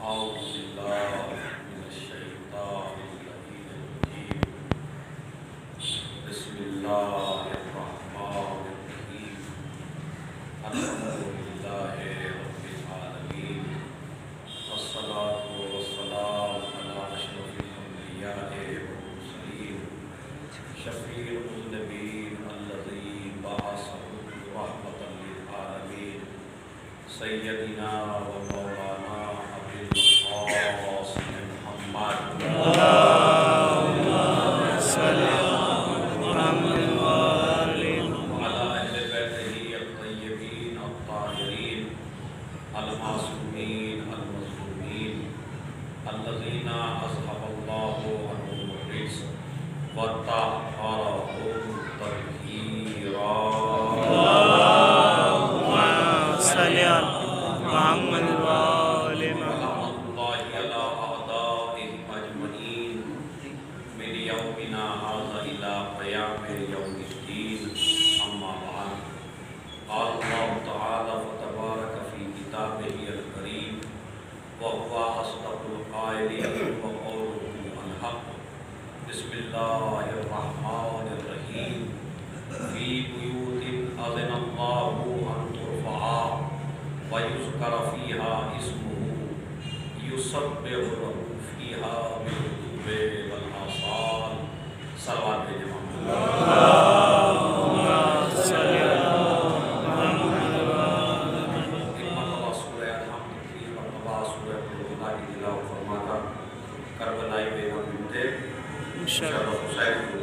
أعوذ بالله من الشيطان الرجيم. بسم الله الرحمن الرحيم. الحمد لله رب العالمين، والصلاة والسلام على أشرف الأنبياء والمرسلين، شفيع المذنبين الذي بعثه رحمة للعالمين، سيدنا ومولانا أبي القاسم محمد وعلى أهل بيته الطيبين الطاهرين المعصومين المظلومين الذين أذهب الله عنهم الرجس وطهرهم تطهيرا. محمد وآل ورحمة الله على أعدائهم أجمعين من يومنا هذا إلى قيام يوم الدين. أما بعد، قال الله تعالى فتبارك في كتابه الكريم وهو أصدق القائلين وقوله الحق. بسم الله الرحمن الرحيم. في بيوت أذن الله أن ترفع ويذكر فيها اسمه يسبح له فيها بالغدو والآصال. صلوات بھیجیں محمد. ایک مرتبہ سورہ الحمد کی مرتبہ سورہ الحمد کی تلاوت فرما کر کربلائی بیگم بنت مشرف حسین کو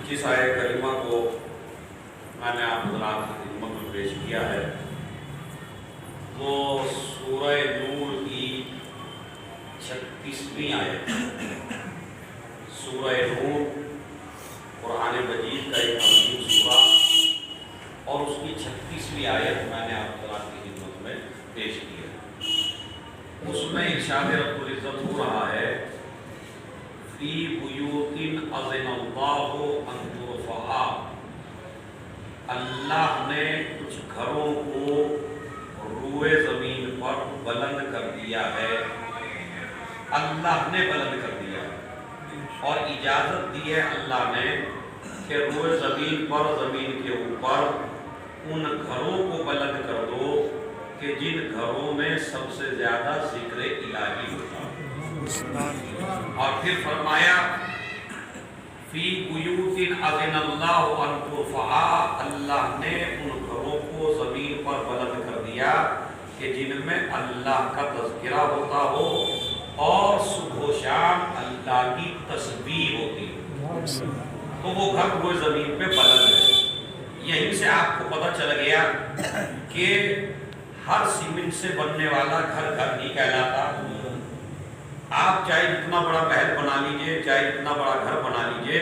جس آیت کریمہ کو میں نے آپ حضرات کی خدمت میں پیش کیا ہے وہ سورہ نور کی 36ویں آیت. سورہ نور قرآن مجید کا ایک عظیم سورہ اور اس کی 36ویں آیت میں نے آپ حضرات کی خدمت میں پیش کی ہے. اس میں ارشاد رب العزت ہو رہا ہے فی بیوت اذن اللہ ان ترفع. اللہ نے کچھ گھروں کو روئے زمین پر بلند کر دیا ہے. اللہ نے بلند کر دیا اور اجازت دی ہے اللہ نے کہ روئے زمین پر زمین کے اوپر ان گھروں کو بلند کر دو کہ جن گھروں میں سب سے زیادہ ذکر الہی ہوتا. اور پھر فرمایا فی بیوت اذن اللہ ان ترفع. اللہ نے ان گھروں کو زمین پر بلند کر دیا کہ جن میں اللہ کا تذکرہ ہوتا ہو اور صبح و شام اللہ کی تسبیح ہوتی ہے. تو وہ گھر روئے زمین پہ بلند ہے. یہیں سے آپ کو پتہ چل گیا کہ ہر سیمنٹ سے بننے والا گھر گھر نہیں کہلاتا. آپ چاہے جتنا بڑا محل بنا لیجئے، چاہے جتنا بڑا گھر بنا لیجئے،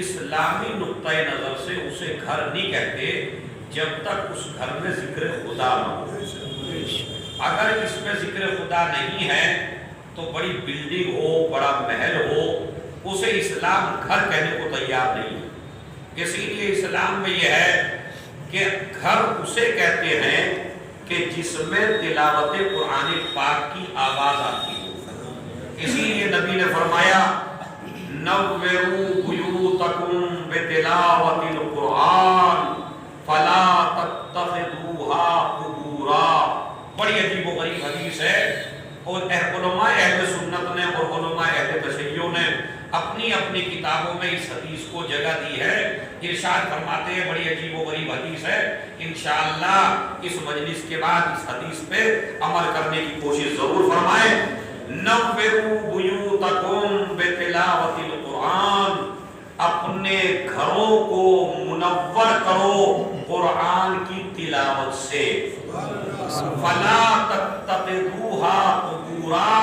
اسلامی نقطۂ نظر سے اسے گھر نہیں کہتے جب تک اس گھر میں ذکر خدا نہ ہو. اگر اس میں ذکر خدا نہیں ہے تو بڑی بلڈنگ ہو، بڑا محل ہو، اسے اسلام گھر کہنے کو تیار نہیں ہے. اسی لیے اسلام میں یہ ہے کہ گھر اسے کہتے ہیں کہ جس میں تلاوت قرآن پاک کی آواز آتی ہے. اسی لیے نبی نے فرمایا نوّروا بیوتکم بتلاوت القرآن فلا تتخذوها قبورا. بڑی عجیب و غریب حدیث ہے اور علماء اہل سنت نے اور علماء اہل تشیع نے اپنی اپنی کتابوں میں اس حدیث کو جگہ دی ہے. ارشاد فرماتے ہیں بڑی عجیب و غریب حدیث ہے. انشاءاللہ اس مجلس کے بعد اس حدیث پہ عمل کرنے کی کوشش ضرور فرمائیں. نوّروا بیوتکم بتلاوت القرآن. اپنے گھروں کو منور کرو قرآن کی تلاوت سے. فلا تتخذوها قبورا.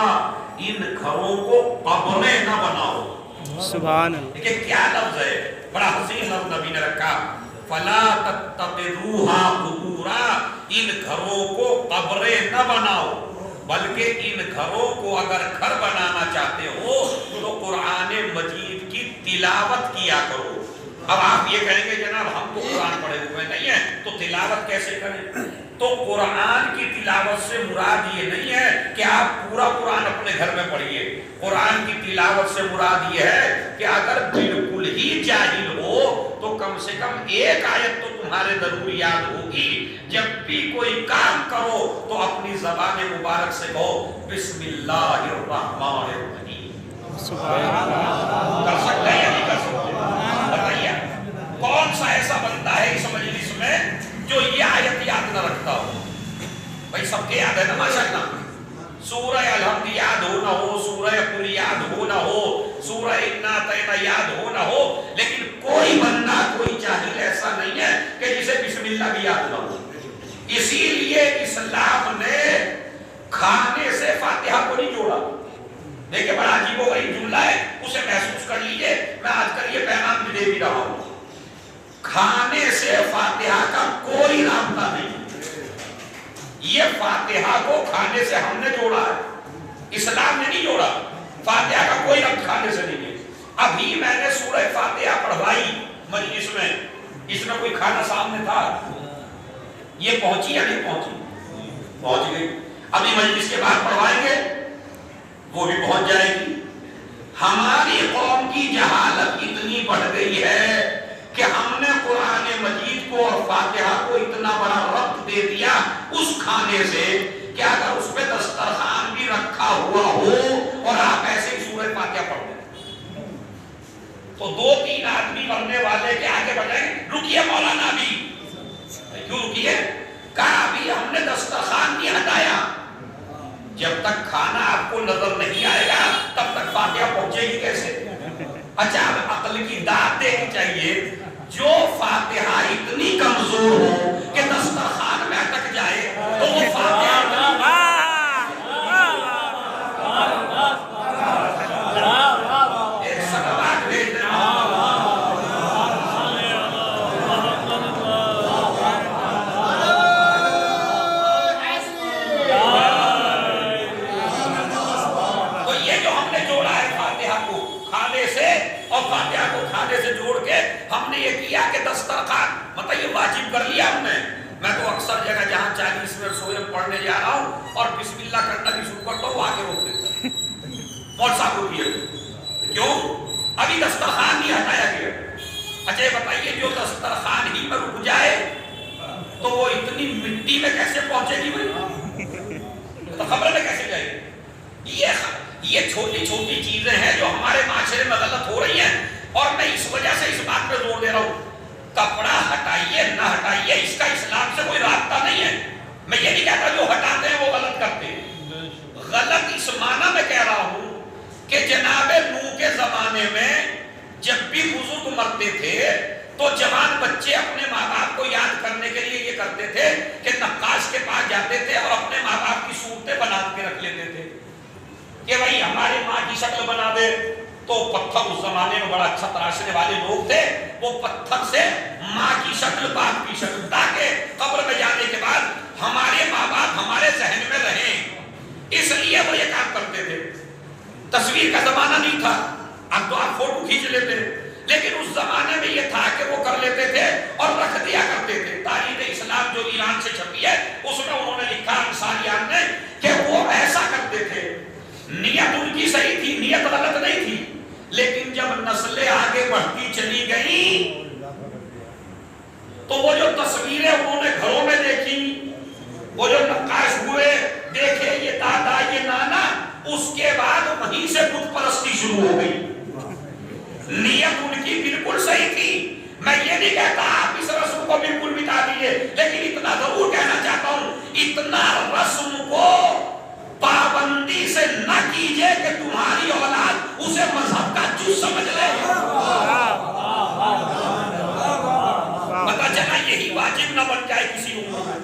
ان گھروں کو قبریں نہ بناؤ. سبحان اللہ. دیکھیں کیا لفظ ہے، بڑا حسین لفظ نبی نے رکھا. فلا تتخذوها قبورا. ان گھروں کو قبریں نہ بناؤ بلکہ ان گھروں کو اگر گھر بنانا چاہتے ہو تو قرآن مجید کی تلاوت کیا کرو. اب آپ یہ کہیں گے جناب ہم تو قرآن پڑھے ہوئے نہیں ہیں تو تلاوت کیسے کریں؟ تو قرآن کی تلاوت سے مراد یہ نہیں ہے کہ آپ پورا قرآن اپنے گھر میں پڑھیے. قرآن کی تلاوت سے مراد یہ ہے کہ اگر بالکل ہی جاہل ہو تو کم سے کم ایک آیت تو تمہارے ضرور یاد ہوگی. جب بھی کوئی کام کرو تو اپنی زبان مبارک سے کہو بسم اللہ الرحمن الرحیم. کر سکتے ہیں یا نہیں کر سکتے؟ بتائیے کون سا ایسا بندہ ہے اس مجلس میں جو یہ آیت یاد نہ رکھتا ہو؟ بھائی سب کے یاد ہے نا ماشاءاللہ. سورہ الحمد یاد ہو نہ ہو, سورہ قل یاد ہو نہ ہو, سورہ انا اعطینا یاد ہو نہ ہو, لیکن کوئی بندہ کوئی جاہل ایسا نہیں ہے کہ جسے بسم اللہ بھی یاد نہ ہو. اسی لیے اسلام نے کھانے سے فاتحہ کو نہیں جوڑا. دیکھیں بڑا عجیب و غریب جملہ ہے, اسے محسوس کر لیجئے. میں آج کل یہ پیغام بھی دے بھی رہا ہوں. کھانے سے فاتحہ کا کوئی رابطہ نہیں. یہ فاتحہ کو کھانے سے ہم نے جوڑا ہے, اسلام نے نہیں جوڑا. فاتحہ کا کوئی ربط کھانے سے نہیں ہے. ابھی میں نے سورہ فاتحہ پڑھوائی مجلس میں, اس میں کوئی کھانا سامنے تھا؟ یہ پہنچی یا نہیں پہنچی؟ پہنچ گئی. ابھی مجلس کے بعد پڑھوائیں گے, وہ بھی پہنچ جائے گی. ہماری قوم کی جہالت اتنی بڑھ گئی ہے کہ ہم نے قرآن مجید کو اور فاتحہ کو اتنا بڑا ربط دے دیا اس کھانے سے کہ اگر اس پہ دسترخوان بھی رکھا ہوا ہو اور آپ ایسے ہی سورہ فاتحہ پڑھ دیں تو 2-3 آدمی مرنے والے کے آگے بڑھیں. رکیے مولانا بھی, کیوں رکیے؟ کہا ابھی ہم نے دسترخوان نہیں ہٹایا. جب تک کھانا آپ کو نظر نہیں آئے گا تب تک فاتحہ پہنچے گی کیسے؟ اچھا اب عقل کی داد دینی چاہیے. جو فاتحہ اتنی کمزور ہو کہ دسترخوان میں اٹک جائے تو وہ فاتحہ ایک سلوات بھیج دینا. تو یہ جو ہم نے جوڑا ہے فاتحہ کو کھانے سے اور فاتحہ کو کھانے سے جوڑ کے ہم نے یہ کیا کہ دسترخوان مطلب یہ واجب کر لیا ہم نے. میں تو اکثر جگہ جہاں 40 منٹ سورہ پڑھنے جا رہا ہوں اور بسم اللہ کرنا بھی شروع کرتا ہوں, آگے روک دیتا ہوں. مول صاحب روکیے, کیوں؟ ابھی دسترخوان نہیں ہٹایا گیا. اچھا یہ بتائیے جو دسترخوان ہی میں رک جائے تو وہ اتنی مٹی میں کیسے پہنچے گی بھائی؟ تو خبر میں کیسے جائے گی؟ یہ چھوٹی چھوٹی چیزیں ہیں جو ہمارے معاشرے میں غلط ہو رہی ہیں اور میں اس وجہ سے اس بات پہ زور دے رہا ہوں. کپڑا ہٹائیے نہ ہٹائیے اس کا اسلام سے کوئی رابطہ نہیں ہے. میں یہ نہیں کہتا جو ہٹاتے ہیں وہ غلط کرتے ہیں. غلط اس معنی میں کہہ رہا ہوں کہ جناب نوح کے زمانے میں جب بھی بزرگ مرتے تھے تو جوان بچے اپنے ماں باپ کو یاد کرنے کے لیے یہ کرتے تھے کہ نقاش کے پاس جاتے تھے اور اپنے ماں باپ کی صورتیں بنا کے رکھ لیتے تھے کہ بھائی ہماری ماں کی شکل بنا دے. تو پتھر اس زمانے میں بڑا اچھا تراشنے والے لوگ تھے, وہ پتھر سے ماں کی شکل باپ کی شکل تاکہ قبر میں جانے کے بعد ہمارے ماں باپ ہمارے ذہن میں رہیں, اس لیے وہ یہ کام کرتے تھے. تصویر کا زمانہ نہیں تھا, اب تو آپ فوٹو کھینچ لیتے, لیکن اس زمانے میں یہ تھا کہ وہ کر لیتے تھے اور رکھ دیا کرتے تھے. تاریخ اسلام جو ایران سے چھپی ہے اس میں انہوں نے لکھا انصاریان نے کہ وہ ایسا کرتے تھے. نیت ان کی صحیح تھی, نیت غلط نہیں تھی, لیکن جب نسلیں آگے بڑھتی چلی گئیں تو وہ جو تصویریں انہوں نے گھروں میں دیکھی, وہ جو نقاش ہوئے دیکھے یہ دادا یہ نانا, اس کے بعد وہیں سے بت پرستی شروع ہو گئی. نیت ان کی بالکل صحیح تھی. میں یہ نہیں کہتا آپ اس رسم کو بالکل مٹا دیجیے, لیکن اتنا ضرور کہنا چاہتا ہوں اتنا رسم کو پابندی سے نہ کیجئے کہ تمہاری اولاد اسے مذہب کا جز سمجھ لے. پتہ چلا یہی واجب نہ بن جائے کسی عمر میں.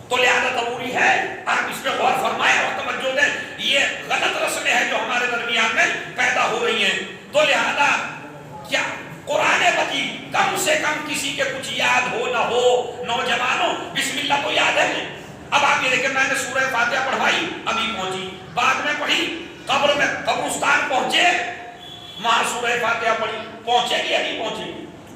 تو لہذا ضروری ہے آپ اس پہ غور فرمائیں اور توجہ دیں. یہ غلط رسمیں ہیں جو ہمارے درمیان میں پیدا ہو رہی ہیں. تو لہذا کیا قرآن مجید کم سے کم کسی کے کچھ یاد ہو نہ ہو, نوجوانوں بسم اللہ تو یاد ہے. اب آپ یہ دیکھیں میں نے سورہ فاتحہ پڑھوائی, ابھی پہنچی, بعد میں پڑھی, قبر میں قبرستان پہنچے, وہاں سورہ فاتحہ پڑھی, پہنچے گی یا نہیں پہنچے گی؟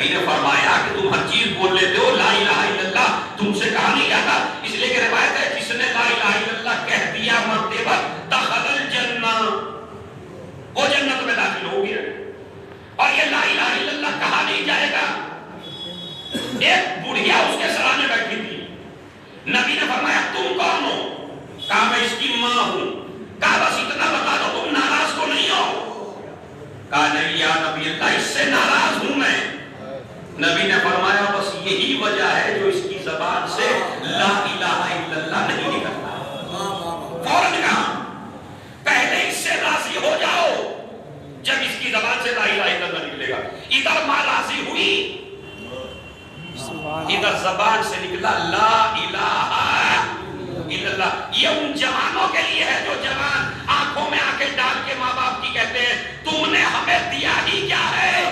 نبی نے فرمایا کہ تم ہر چیز بول لیتے ہو، لا الہ الا اللہ تم سے کہا نہیں جاتا، اس لیے کہ روایت ہے جس نے لا الہ الا اللہ کہہ دیا مرتے وقت دخل الجنہ، وہ جنت میں داخل ہو گیا۔ اور یہ لا الہ الا اللہ کہا نہیں جائے گا۔ ایک بڑھیا اس کے سرانے بیٹھی تھی، نبی نے فرمایا تم کون ہو؟ کہا میں اس کی ماں ہوں۔ کہا بس اتنا بتا دو تم ناراض تو نہیں ہو؟ کہا نہیں یا نبی اللہ اس سے ناراض ہوں میں۔ نبی نے فرمایا بس یہی وجہ ہے جو اس کی زبان سے لا الہ الا اللہ نہیں نکلتا۔ فوراً کہا پہلے اس سے راضی ہو جاؤ جب اس کی زبان سے لا الہ الا اللہ نکلے گا۔ ادھر ماں راضی ہوئی، ادھر زبان سے نکلا لا الہ الا اللہ۔ یہ ان جوانوں کے لیے ہے جو جوان آنکھوں میں آنکھیں ڈال کے ماں باپ کی کہتے ہیں تم نے ہمیں دیا ہی کیا ہے؟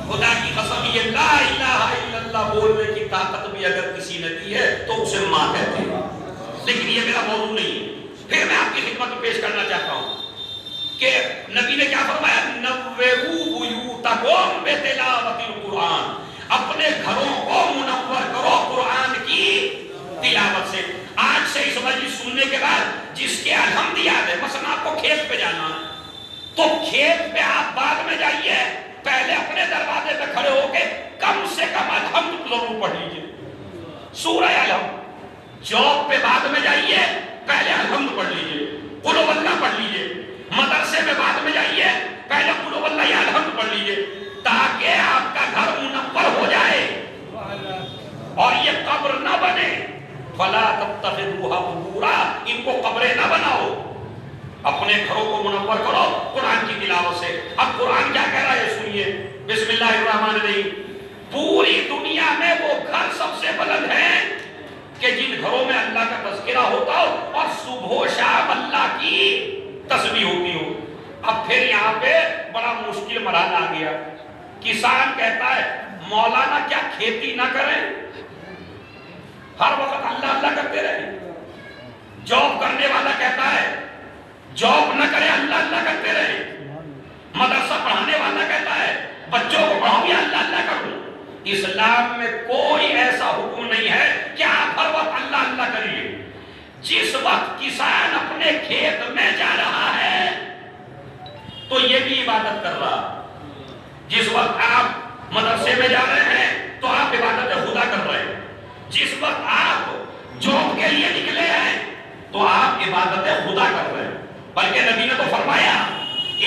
خدا کی قسم یہ لا الہ الا اللہ بولنے کی طاقت بھی اگر کسی نے دی ہے تو اسے ماں کہتے ہیں، لیکن یہ میرا موضوع نہیں ہے۔ پھر میں آپ کی خدمت میں پیش کرنا چاہتا ہوں کہ نبی نے کیا فرمایا؟ نوّروا بیوتکم بتلاوت القرآن، اپنے گھروں کو منور کرو قرآن کی تلاوت سے۔ آج سے اس مجلس سننے کے بعد جس کے الحمد یاد ہے، مثلا آپ کو کھیت پہ جانا تو کھیت پہ آپ بعد میں جائیے، پہلے اپنے دروازے پہ کھڑے ہو کے کم سے کم الحمد ضرور پڑھ لیجیے، سورہ الحمد۔ جاب پہ بعد میں جائیے پہلے الحمد پڑھ لیجیے، قل ہو اللہ پڑھ لیجیے۔ مدرسے میں بعد میں جائیے پہلے قل ہو اللہ یا الحمد پڑھ لیجیے، تاکہ آپ کا گھر منور ہو جائے اور یہ قبر نہ بنے۔ فلا تتخذوها قبورا، ان کو قبریں نہ بناؤ، اپنے گھروں کو منور کرو قرآن کی تلاوت سے۔ اب قرآن کیا کہہ رہا ہے سنیے، بسم اللہ الرحمن الرحیم۔ پوری دنیا میں وہ گھر سب سے بلند ہیں کہ جن گھروں میں اللہ کا تذکرہ ہوتا ہو اور صبح و شام اللہ کی تسبیح ہوتی ہو۔ اب پھر یہاں پہ بڑا مشکل مرحلہ آ گیا، کسان کہتا ہے مولانا کیا کھیتی نہ کریں، ہر وقت اللہ اللہ کرتے رہے۔ جاب کرنے والا کہتا ہے جاب نہ کرے اللہ اللہ کرتے رہے۔ مدرسہ پڑھانے والا کہتا ہے بچوں کو پڑھاؤ یا اللہ اللہ کروں۔ اسلام میں کوئی ایسا حکم نہیں ہے کہ آپ ہر وقت اللہ اللہ کریے۔ جس وقت کسان اپنے کھیت میں جا رہا ہے تو یہ بھی عبادت کر رہا، جس وقت آپ مدرسے میں جا رہے ہیں تو آپ عبادت خدا کر رہے ہیں، جس وقت آپ جاب کے لیے نکلے ہیں تو آپ عبادت خدا کر رہے ہیں۔ بلکہ نبی نے تو فرمایا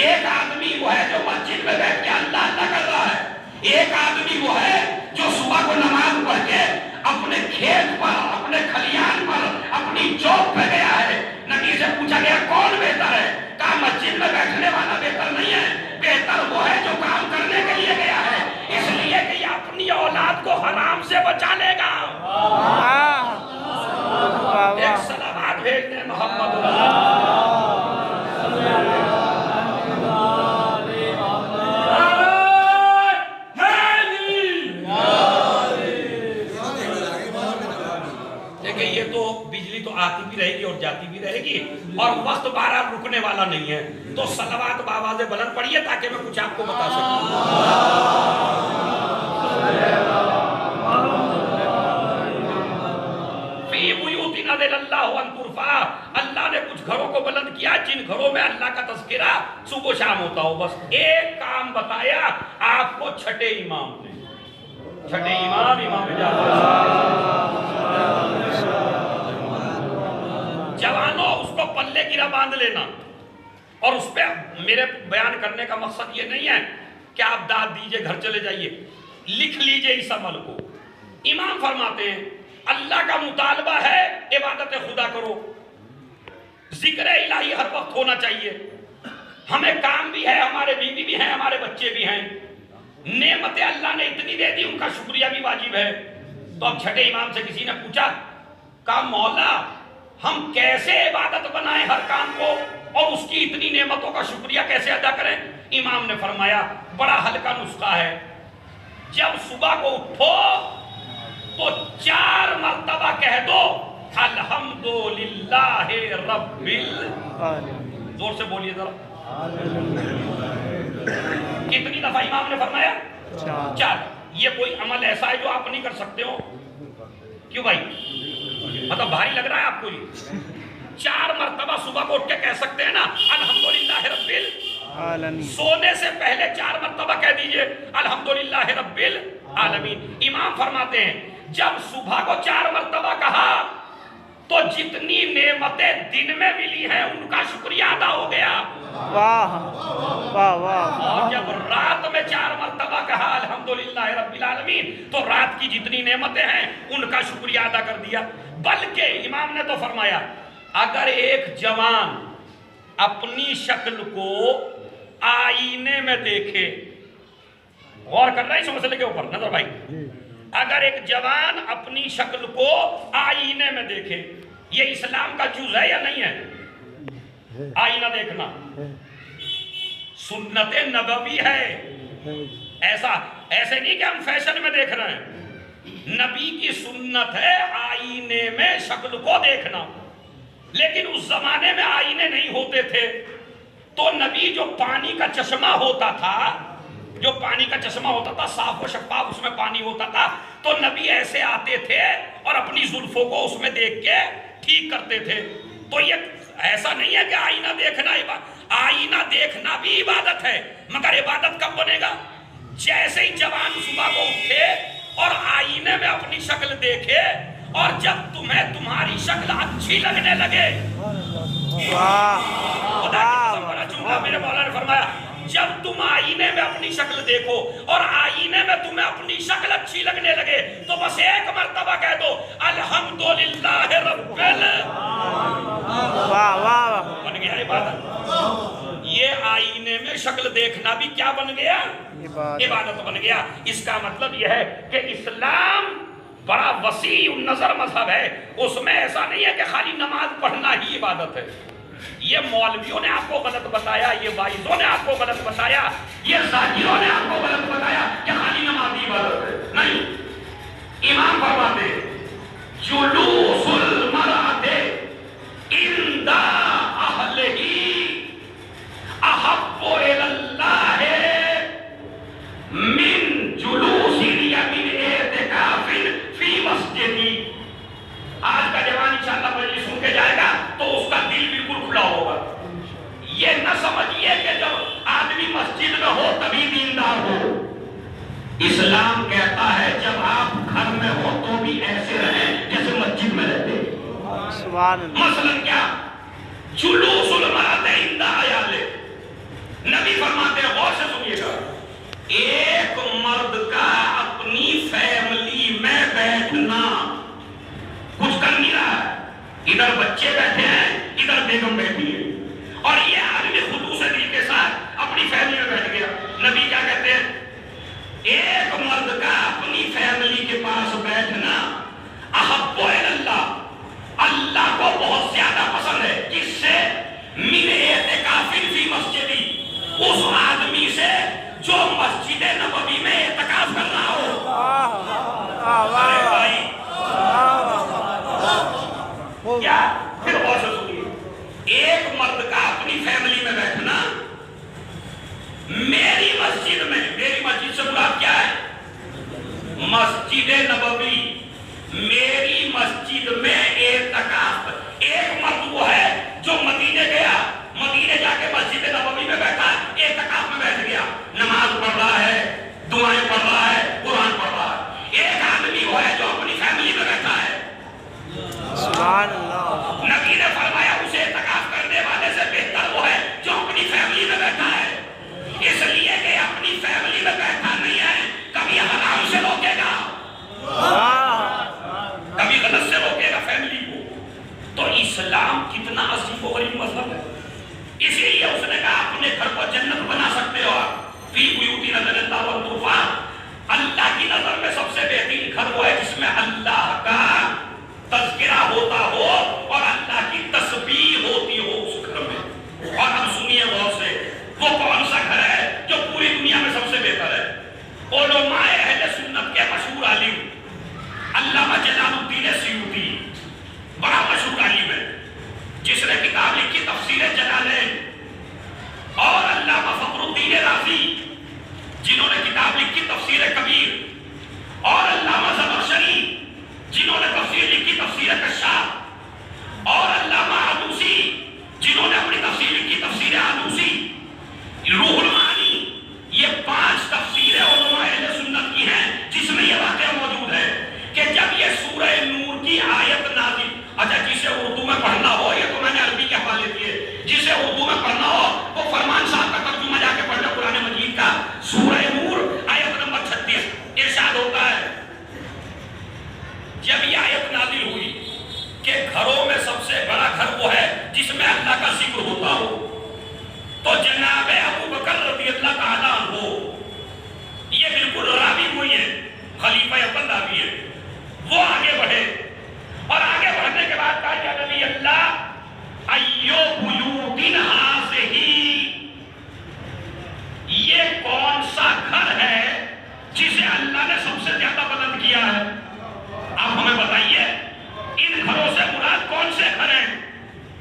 ایک آدمی وہ ہے جو مسجد میں بیٹھ کے اللہ اللہ کر رہا ہے، ایک آدمی وہ ہے جو صبح کو نماز پڑھ کے اپنے کھیت پر، اپنے کھلیان پر، اپنی جاب پہ گیا ہے۔ نبی سے پوچھا گیا کون بہتر ہے؟ کہا مسجد میں بیٹھنے والا بہتر نہیں ہے، بہتر وہ ہے جو کام کرنے کے لیے گیا ہے، اس لیے کہ یہ اپنی اولاد کو حرام سے بچا لے گا۔ ایک صلوات بھیج دیں محمد اللہ۔ یہ تو بجلی تو آتی بھی رہے گی اور جاتی بھی رہے گی اور وقت بہرحال رکنے والا نہیں ہے، تو صلوات بآواز بلند پڑھیے تاکہ میں کچھ آپ کو بتا سکوں۔ فی بیوت اذن اللہ ان ترفع، اللہ نے کچھ گھروں کو بلند کیا جن گھروں میں اللہ کا تذکرہ صبح و شام ہوتا ہو۔ بس ایک کام بتایا آپ کو چھٹے امام نے، چھٹے امام جوانوں اس کو پلے گرا باندھ لینا، اور اس پہ میرے بیان کرنے کا مقصد یہ نہیں ہے کہ آپ داد دیجئے گھر چلے جائیے، لکھ لیجئے اس عمل کو۔ امام فرماتے ہیں اللہ کا مطالبہ ہے عبادت خدا کرو، ذکر الہی ہر وقت ہونا چاہیے، ہمیں کام بھی ہے، ہمارے بیوی بھی ہیں، ہمارے بچے بھی ہیں، نعمتیں اللہ نے اتنی دے دی ان کا شکریہ بھی واجب ہے۔ تو اب چھٹے امام سے کسی نے پوچھا، کہا مولا ہم کیسے عبادت بنائیں ہر کام کو اور اس کی اتنی نعمتوں کا شکریہ کیسے ادا کریں؟ امام نے فرمایا بڑا ہلکا نسخہ ہے، جب صبح کو اٹھو تو 4 مرتبہ کہہ دو الحمدللہ رب زور سے بولیے ذرا، کتنی دفعہ امام نے فرمایا؟ 4. یہ کوئی عمل ایسا ہے جو آپ نہیں کر سکتے ہو؟ کیوں بھائی؟ مطلب بھاری لگ رہا ہے آپ کو یہ؟ 4 مرتبہ صبح کو اٹھ کے کہہ سکتے ہیں نا الحمدللہ رب العالمین. سونے سے پہلے 4 مرتبہ کہہ دیجئے الحمدللہ رب العالمین. امام فرماتے ہیں جب صبح کو 4 مرتبہ کہا تو جتنی نعمتیں دن میں ملی ہیں ان کا شکریہ ادا ہو گیا. واہ واہ واہ. اور جب رات میں 4 مرتبہ کہا الحمدللہ رب العالمین تو رات کی جتنی نعمتیں ہیں ان کا شکریہ ادا کر دیا. بلکہ امام نے تو فرمایا اگر ایک جوان اپنی شکل کو آئینے میں دیکھے، غور کر رہا ہے اس مسئلے کے اوپر نظر بھائی، اگر ایک جوان اپنی شکل کو آئینے میں دیکھے، یہ اسلام کا جز ہے یا نہیں ہے؟ آئینہ دیکھنا سنت نبوی ہے. ایسے نہیں کہ ہم فیشن میں دیکھ رہے ہیں، نبی کی سنت ہے آئینے میں شکل کو دیکھنا. لیکن اس زمانے میں آئینے نہیں ہوتے تھے تو نبی جو پانی کا چشمہ ہوتا تھا صاف و شفاف اس میں پانی ہوتا تھا تو نبی ایسے آتے تھے اور اپنی زلفوں کو اس میں دیکھ کے ٹھیک کرتے تھے. تو یہ ایسا نہیں ہے کہ آئینہ دیکھنا بھی عبادت ہے، مگر عبادت کب بنے گا؟ جیسے ہی جوان صبح کو اٹھے اور آئینے میں اپنی شکل دیکھے اور جب تمہیں تمہاری شکل اچھی لگنے لگے. خدا کی قسم بڑا جملہ میرے مولا نے فرمایا جب تم آئینے میں اپنی شکل دیکھو اور آئینے میں تمہیں اپنی شکل اچھی لگنے لگے تو بس ایک مرتبہ کہہ دو الحمدللہ رب بن گیا عبادت. یہ آئینے میں شکل دیکھنا بھی کیا بن گیا؟ عبادت بن گیا. اس کا مطلب یہ ہے کہ اسلام بڑا وسیع النظر مذہب ہے. اس میں ایسا نہیں ہے کہ خالی نماز پڑھنا ہی عبادت ہے. یہ مولویوں نے آپ کو غلط بتایا، یہ واعظوں نے آپ کو غلط بتایا، یہ ذاکروں نے آپ کو غلط بتایا کہ خالی نماز ہی عبادت ہے. نہیں، امام فرماتے جلوس المرأة عند اہلہ احب الی اللہ من جلوس من اعتکاف فی مسجدی. آج کا جوان انشاءاللہ مجلس سن کے جائے گا تو اس کا دل بالکل کھلا ہوگا. یہ نہ سمجھیے کہ جب آدمی مسجد میں ہو تبھی دیندار ہو. اسلام کہتا ہے جب آپ گھر میں ہو تو بھی ایسے رہیں جیسے مسجد میں رہتے. مثلا کیا؟ جلوس المرأة عند عیالہ. نبی فرماتے ہیں غور سے سنیے گا، ایک مرد کا اپنی فیملی میں بیٹھنا کچھ کر نہیں رہا ہے. ادھر بچے بیٹھے ہیں، ادھر بیگم بیٹھی ہے اور یہ آدمی خلوص دل کے ساتھ اپنی فیملی میں بیٹھ گیا. نبی کیا کہتے ہیں؟ ایک مرد کا اپنی فیملی کے پاس بیٹھنا احب الی اللہ، اللہ کو بہت زیادہ پسند ہے. کس سے؟ من اعتکاف فی مسجدی، اس آدمی سے جو مسجد نبوی میں اعتکاف کر رہا ہو. ارے بھائی کیا؟ پھر غور سے سنیے، ایک مرد کا اپنی فیملی میں بیٹھنا میری مسجد میں، میری مسجد سے مراد کیا ہے؟ مسجد نبوی، میری مسجد میں اعتکاف. ایک مرد وہ ہے جو مدینے گیا، مدینے جا کے مسجد نبوی میں بیٹھا، اعتکاف میں بیٹھ گیا، نماز پڑھ رہا ہے، دعائیں پڑھ رہا ہے، قرآن پڑھ رہا ہے. ایک آدمی وہ ہے جو اپنی فیملی میں بیٹھا ہے. سبحان اللہ. نبی نے فرمایا اسے اعتکاف کرنے والے سے بہتر وہ ہے جو اپنی فیملی میں بیٹھا ہے. اس لیے کہ اپنی فیملی میں بیٹھا نہیں ہے کبھی حرام سے روکے گا، کبھی غلط سے روکے گا فیملی کو. تو اسلام کتنا عظیم و غریب مذہب ہے. اسی لیے اس نے کہا اپنے گھر کو جنت بنا سکتے ہو آپ. فی بیوت نظر اللہ والطوفا، اللہ کی نظر میں سب سے بہترین گھر وہ ہے جس میں اللہ کا تذکرہ ہوتا ہو اور اللہ کی تسبیح ہوتی ہو اس گھر میں. اور ہم سنیے غور سے، وہ کون سا گھر ہے جو پوری دنیا میں سب سے بہتر ہے؟ علماء اہل سنت کے مشہور عالم علامہ جلال الدین سیوطی، بڑا مشہور عالم ہے جس نے کتاب لکھی تفسیر جلالین، اور علامہ فخر الدین رازی جنہوں نے کتاب لکھی تفسیر تفسیر کبیر، اور علامہ زمخشری جنہوں نے تفسیر لکھی تفسیر کشاف، اور علامہ آلوسی جنہوں نے اپنی تفسیر لکھی تفسیر آلوسی، روح المعانی، یہ 5 تفسیریں علماء اہل سنت کی ہیں جس میں یہ واقعہ موجود ہے کہ جب یہ سورہ نور کی آیت نازل، اچھا جسے اردو میں پڑھنا ہو، یہ تو میں نے عربی کے حوالے دیے، جسے اردو میں پڑھنا ہو وہ فرمان صاحب کا ترجمہ جا کے پڑھ لے قرآن مجید کا، سورہ نور آیت نمبر 36 ارشاد ہوتا ہے جب یہ آیت نازل ہوئی کہ گھروں میں سب سے بڑا گھر وہ ہے جس میں اللہ کا ذکر ہوتا ہو، تو جناب ابو بکر رضی اللہ تعالیٰ عنہ، یہ بالکل راوی ہوئی ہے، خلیفہ اول راوی ہے، وہ آگے بڑھے اور آگے بڑھنے کے بعد کہا کہ نبی اللہ ایو بیوتن ہذہی، یہ کون سا گھر ہے جسے اللہ نے سب سے زیادہ بلند کیا ہے؟ آپ ہمیں بتائیے ان گھروں سے مراد کون سے گھر ہیں؟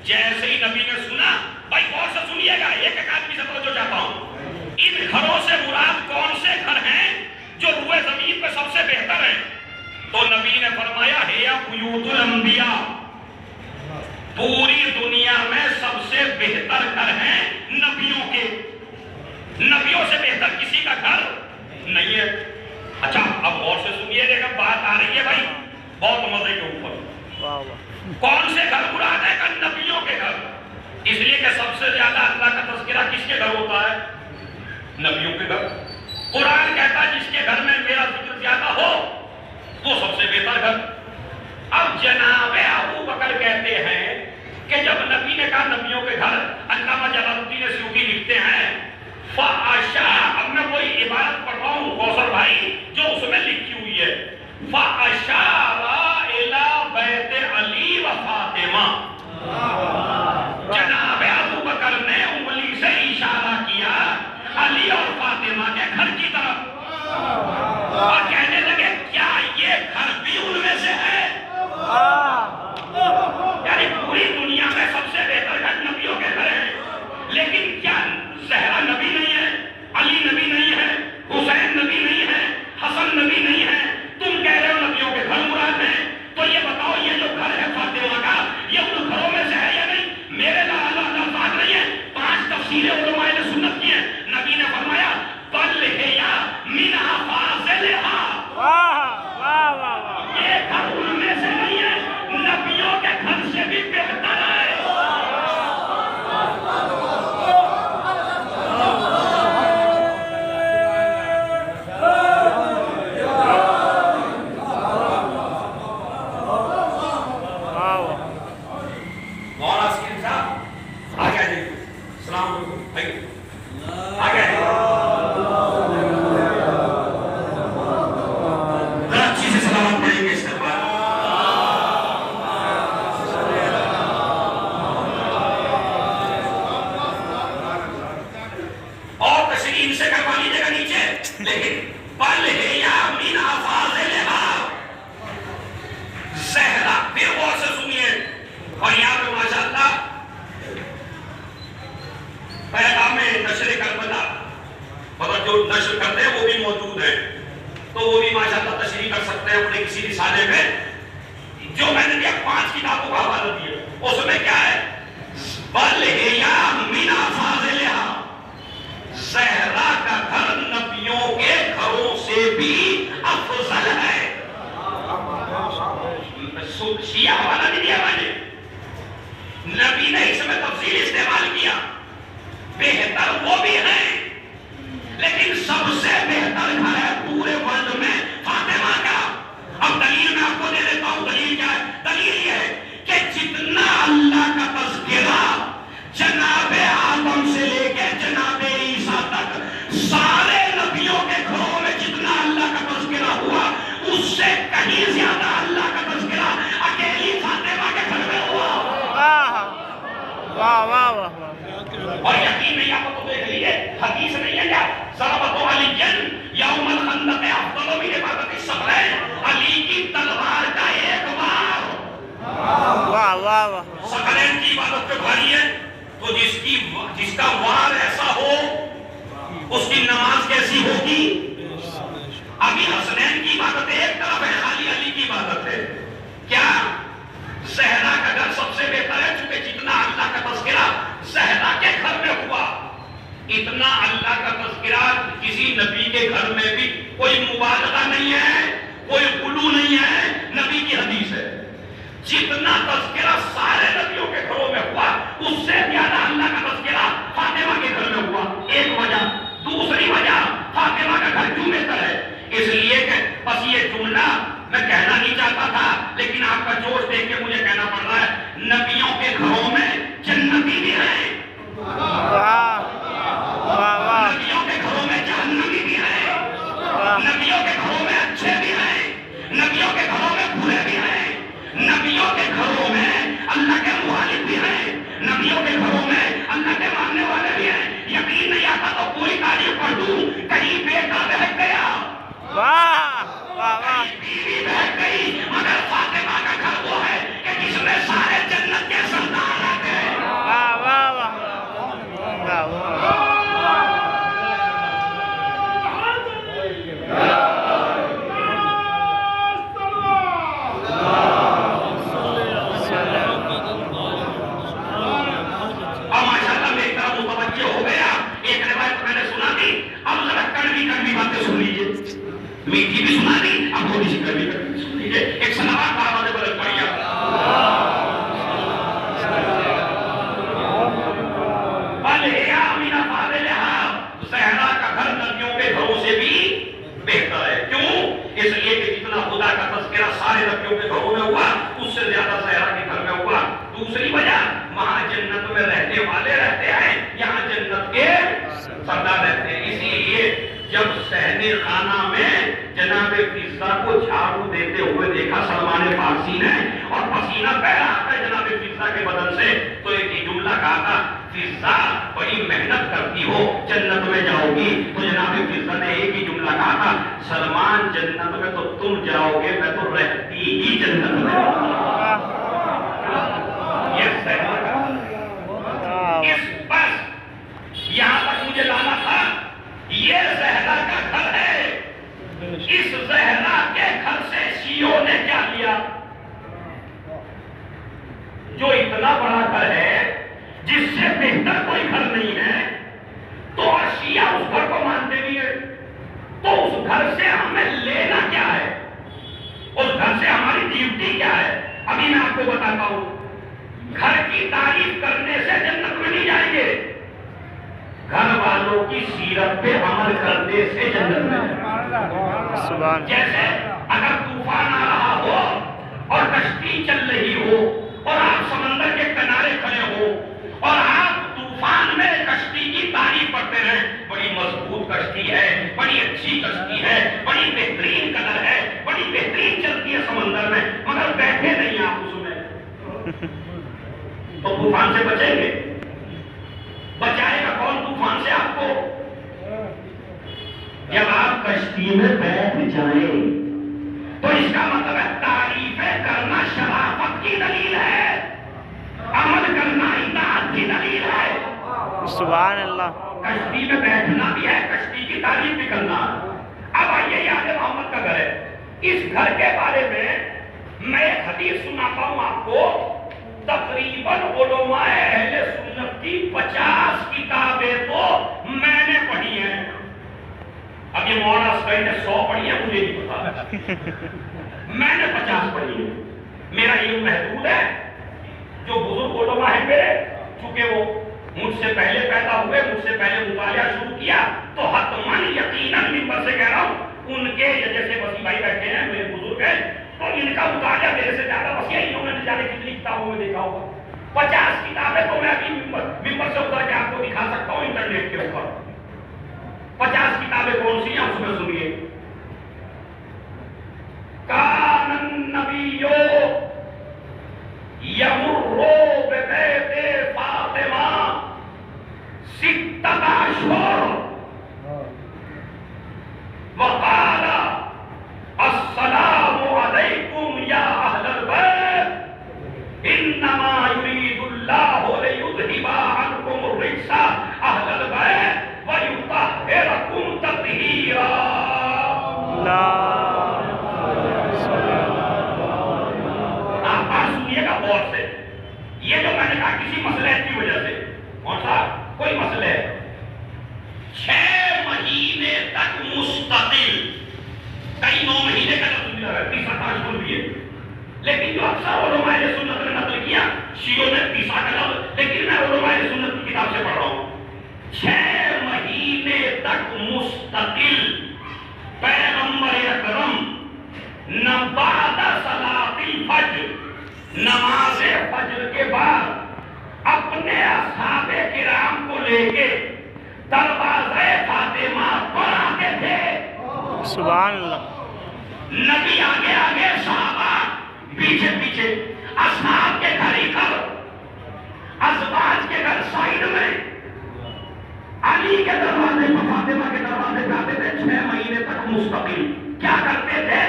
جیسے ہی نبی نے سنا، بھائی غور سے سنیے گا، ایک ایک آدمی سے توجہ چاہتا ہوں، ان گھروں سے مراد کون سے گھر ہیں جو روئے زمین پہ سب سے بہتر ہیں؟ تو نبی نے فرمایا ہے بیوت الانبیاء، پوری دنیا میں سب سے بہتر گھر ہیں نبیوں کے، نبیوں سے بہتر کسی کا گھر نہیں ہے۔ اچھا اب غور سے سنیے گا، بات آ رہی ہے بھائی بہت مزے کے اوپر، کون سے گھر مراد ہے کہ نبیوں کے گھر؟ اس لیے کہ سب سے زیادہ اللہ کا تذکرہ کس کے گھر ہوتا ہے؟ نبیوں کے گھر۔ قرآن کہتا ہے جس کے گھر میں میرا ذکر زیادہ ہو وہ سب سے بہتر گھر۔ اب جناب ابو بکر کہتے ہیں کہ جب نبی نے کہا نبیوں کے گھر، علامہ جلال الدین سیوطی لکھتے ہیں فاشا، اب میں وہی عبارت پڑھ رہا ہوں کوثر بھائی جو اس میں لکھی ہوئی ہے، فاشار الی بیت علی و فاطمہ، جناب ابو بکر نے انگلی سے اشارہ کیا علی اور فاطمہ کے گھر کی طرف اور کہنے لگے کیا یہ گھر بھی ان میں سے ہے؟ یعنی پوری دنیا میں سب سے بہتر گھر نبیوں کے گھر ہیں، لیکن کیا زہرا نبی نہیں ہے، علی نبی نہیں ہے، حسین نبی نہیں ہے، حسن نبی نہیں ہے؟ تم کہہ رہے ہو نبیوں کے گھر مراد ہیں، تو یہ بتاؤ یہ جو گھر ہے فاطمہ کا یہ ان گھروں میں سے ہے یا نہیں؟ میرے الفاظ نہیں ہے، 5 تفسیریں علماء نے سنت کی ہیں، نبی نے فرمایا بل ہیا من افاضلھا، یہ گھر ان میں سے نہیں ہے، نبیوں کے گھر سے بھی بہتر ہے۔ نشر کرتے ہیں وہ بھی موجود ہے، تو وہ بھی ماشاءاللہ تشریح کر سکتے ہیں اپنے کسی رسالے میں، جو میں نے 5 کتابوں کا حوالہ دیا اس میں کیا ہے، بل ہیا من افاضلھا، زہرا کا گھر نبیوں کے گھروں سے بھی افضل ہے۔ شیعہ حوالہ نہیں دیا میں نے، نبی نے اس میں تفصیل استعمال کیا، بہتر وہ بھی ہے لیکن سب سے بہتر گھر ہے پورے ورلڈ میں فاطمہ کا۔ اب دلیل میں آپ کو دے دیتا ہوں، دلیل کیا ہے؟ دلیل یہ ہے کہ جتنا اللہ کا تذکرہ جناب آدم سے لے کے جناب عیسیٰ تک سارے نبیوں کے گھروں میں جتنا اللہ کا تذکرہ ہوا اس سے کہیں زیادہ اللہ کا تذکرہ اکیلی فاطمہ کے گھر میں ہوا۔ واہ واہ واہ، اور یقین نہیں آپ کو دیکھ لیے حدیث نہیں ہے کیا، ضربت علی یوم الخندق افضل من عبادت الصبرین، علی کی تلوار کا ایک وار، واہ واہ واہ، صبرین کی عبادت پہ بھاری ہے، تو جس کا وار ایسا ہو اس کی نماز کیسی ہوگی؟ ابھی حسنین کی عبادت ایک طرف ہے، خالی علی کی عبادت ہے. کیا زہرا کا گھر سب سے بہتر ہے؟ چونکہ جتنا اللہ کا تذکرہ زہرا کے گھر میں ہوا، اتنا اللہ کا تذکرہ کسی نبی کے گھر میں بھی کوئی مبالغہ نہیں ہے، کوئی غلو نہیں ہے. نبی کی حدیث ہے جتنا تذکرہ سارے نبیوں کے گھروں میں ہوا اس سے زیادہ اللہ کا تذکرہ فاطمہ کے گھر میں ہوا. ایک وجہ. دوسری وجہ فاطمہ کا گھر کیوں بہتر ہے؟ اس لیے کہ بس یہ جملہ میں کہنا نہیں چاہتا تھا لیکن آپ کا جوش دیکھ کے مجھے کہنا پڑ رہا ہے. نبیوں کے گھروں میں جنتی بھی ہے، نبیوں کے گھروں میں جہنمی بھی ہے، نبیوں کے گھروں میں اچھے بھی ہیں، نبیوں کے گھروں میں برے بھی ہیں، نبیوں کے گھروں میں اللہ کے مخالف بھی ہیں، نبیوں کے گھروں میں اللہ کے ماننے والے بھی ہیں. یقین نہیں آتا تو پوری تاریخ پڑھ دوں. کہیں بیٹا بہک گیا، کہیں بیوی بہک گئی، مگر فاطمہ کا گھر وہ ہے کہ جس میں سارے جنت کے سردار رہتے ہیں. میٹھی بھی سنا دی، اب تھوڑی سی کڑوی سن لیجیے. ایک سلوات کا آواز بلند پڑھیے. زہرا کا گھر نبیوں کے گھروں سے بھی بہتر ہے. کیوں؟ اس لیے کہ جتنا خدا کا تذکرہ سارے نبیوں کے گھروں میں ہوا اس سے زیادہ زہرا کے گھر میں ہوا. دوسری وجہ وہاں جنت میں رہنے والے رہتے ہیں، یہاں جنت کے سردار رہتے ہیں. اسی لیے جب صحن خانہ میں جناب فضہ کو جھاڑو دیتے ہوئے دیکھا سلمان فارسی نے اور پسینہ بہ رہا تھا جناب فضہ کے بدن سے، تو ایک ہی جملہ کہا تھا، فضہ بڑی محنت کرتی ہو، جنت میں جاؤ گی. تو جناب فضہ نے ایک ہی جملہ کہا تھا، سلمان جنت میں تو تم جاؤ گے، میں تو رہتی ہی جنت میں. یہ صحرا کا اس بس یہاں تک مجھے لانا تھا. یہ زہرا کا گھر ہے. اس زہرا کے گھر سے شیعوں نے کیا لیا؟ جو اتنا بڑا گھر ہے جس سے بہتر کوئی گھر نہیں ہے، تو شیعہ اس گھر کو مانتے بھی ہیں. تو اس گھر سے ہمیں لینا کیا ہے؟ اس گھر سے ہماری ڈیوٹی کیا ہے؟ ابھی میں آپ کو بتاتا ہوں. گھر کی تعریف کرنے سے جنت میں نہیں جائیں گے، گھر والوں کی سیرت پہ عمل کرنے سے جنت میں. جیسے اگر طوفان آ رہا ہو اور کشتی چل رہی ہو اور آپ سمندر کے کنارے کھڑے ہو اور آپ طوفان میں کشتی کی تعریف کرتے رہیں، بڑی مضبوط کشتی ہے، بڑی اچھی کشتی ہے، بڑی بہترین کلر ہے، بڑی بہترین چلتی ہے سمندر میں، مگر بیٹھے نہیں آپ اس میں، تو طوفان سے بچیں گے؟ بچائے گا کون طوفان سے آپ کو؟ جب آپ کشتی میں بیٹھ جائیں تو اس کا مطلب ہے تعریفیں کرنا شرافت کی دلیل ہے، عمل کرنا اطاعت کی دلیل ہے. سبحان اللہ. کشتی میں بیٹھنا بھی ہے، کشتی کی تعریف بھی کرنا. اب آئیے یاد محمد کا گھر ہے. اس گھر کے بارے میں ایک حدیث سناتا ہوں آپ کو. تقریباً علماء اہل سنت کی 50 کتابیں تو میں نے پڑھی ہیں. اب یہ مولانا اسکائی نے 100 پڑھی ہیں، مجھے نہیں پتا. میں نے 50 پڑھی ہیں. میرا علم محدود ہے. جو بزرگ علماء ہیں میرے، چونکہ وہ مجھ سے پہلے پیدا ہوئے، مجھ سے پہلے مطالعہ شروع کیا، تو حتماً یقیناً منبر سے کہہ رہا ہوں، ان کے جیسے وسیع بھائی بیٹھے ہیں، میرے بزرگ ہیں، تو ان کا مطالعہ میرے سے زیادہ وسیع. انہوں نے جانے کتنی کتابوں میں دیکھا ہوگا. 50 کتابیں تو میں ابھی ممبر سے اتر کے آپ کو دکھا سکتا ہوں انٹرنیٹ کے اوپر. 50 کتابیں کون سی ہیں اس میں سنیے. کان النبی یمر ببیت فاطمہ 6 اشہر وقال السلام علیکم یا اہل البیت انما یرید اللہ لیذہب عنکم الرجس اہل البیت ویطہرکم تطہیرا. تک مستقل پیغمبر اکرم نہ بعد صلاۃ الفجر نماز فجر کے بعد اپنے اصحاب کرام کو لے کے دروازہ فاطمہ پر آتے تھے. سبحان اللہ. نبی آگے آگے صحابہ پیچھے پیچھے, اصحاب کے گھر ادھر, ازواج کے گھر سائیڈ میں, علی کے دروازے پر فاطمہ کے دروازے پہ آتے تھے 6 مہینے تک مستقل. کیا کرتے تھے؟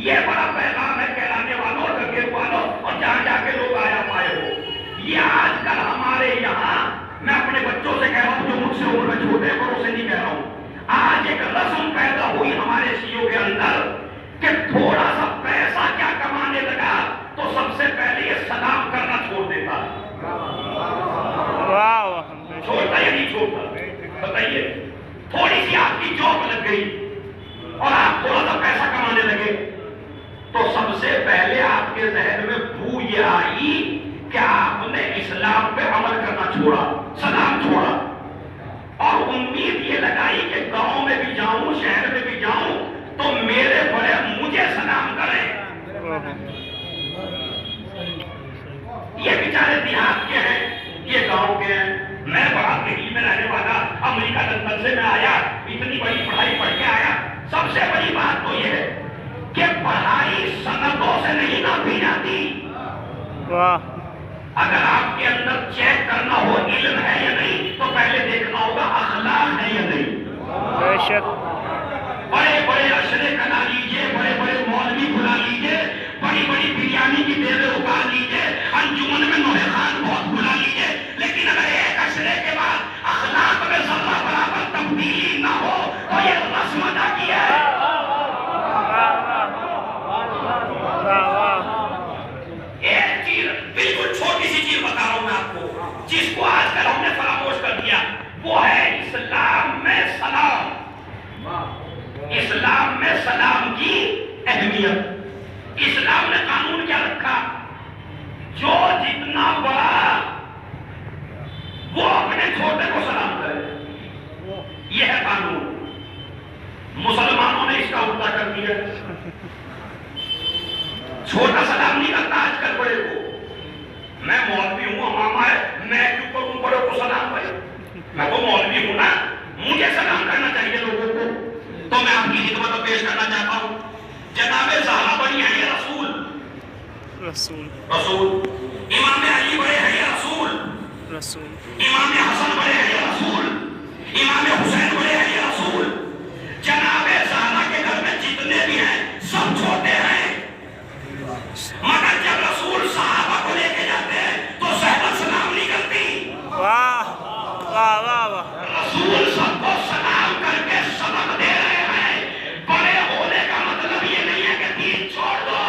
یہ بڑا پیغام ہے کہلانے والوں, گھر والوں, اور جہاں جا کے لوگ آیا پائے ہو. یہ آج کل ہمارے یہاں, میں اپنے بچوں سے کہہ رہا ہوں جو مجھ سے عمر میں چھوٹے ہیں, بڑوں سے نہیں کہہ رہا ہوں, آج ایک رسم پیدا ہوئی ہمارے شیعوں کے اندر کہ تھوڑا سا پیسہ کیا کمانے لگا تو سب سے پہلے یہ سلام کرنا چھوڑ دیتا. چھوڑتا یا نہیں چھوڑتا بتائیے؟ تھوڑی سی آپ کی جاب لگ گئی اور آپ تھوڑا سا پیسہ کمانے لگے تو سب سے پہلے آپ کے ذہن میں بو یہ آئی کہ آپ نے اسلام پہ عمل کرنا چھوڑا, سلام چھوڑا, اور امید یہ لگائی کہ گاؤں میں بھی جاؤں, شہر میں بھی جاؤں تو میرے بڑے مجھے سلام کریں. یہ بیچارے دیہات کے ہیں, یہ گاؤں کے ہیں. میں بڑا دہلی میں رہنے والا, امریکہ لندن سے میں آیا, اتنی بڑی پڑھائی پڑھ کے آیا. سب سے بڑی بات تو یہ ہے کہ پڑھائی سندوں سے نہیں ناپی جاتی. اگر آپ کے اندر چیک کرنا ہو علم ہے یا نہیں تو پہلے دیکھنا ہوگا اخلاق ہے یا نہیں. بے شک. بڑے بڑے اشرے کرا لیجئے, بڑے بڑے مولوی بلا لیجئے, بڑی بڑی بریانی کی دیوے اٹھا لیجئے, انجمن میں نوحہ خان بہت بلا لیجئے, لیکن اگر ایک اشرے کے بعد اخلاق میں ذرہ برابر تبدیلی نہ ہو تو یہ رسم ادا کیا ہے. ایک چیز, بالکل چھوٹی سی چیز بتا رہا ہوں میں آپ کو, جس کو آج کل ہم نے فراموش کر دیا, وہ ہے اسلام میں سلام. اسلام میں سلام کی اہمیت. اسلام نے قانون کیا رکھا؟ جو جتنا بڑا وہ اپنے چھوٹے کو سلام کرے. یہ ہے قانون. مسلمانوں نے اس کا الٹا کر دیا. چھوٹا سلام نہیں کرتا آج کل بڑے کو. میں مولوی ہوں, امامہ ہے, میں کیوں کروں بڑے کو سلام کرے؟ میں تو مولوی ہوں نا, مجھے سلام کرنا چاہیے لوگوں کو. تو میں آپ کی خدمت پیش کرنا چاہتا ہوں جناب زہرا بڑی ہیں یہ رسول, امام علی بڑے ہیں یہ رسول, امام حسن بڑے ہیں یہ رسول, امام حسین بڑے ہیں یہ رسول. جناب زہرا کے گھر میں جتنے بھی ہیں سب چھوٹے ہیں, مگر جب رسول صحابہ کو لے کے جاتے ہیں تو صحبت سلام نہیں کرتی. رسول سب کو سلام کر کے سبق دے رہے ہیں. بڑے ہونے کا مطلب یہ نہیں ہے کہ دین چھوڑ دو.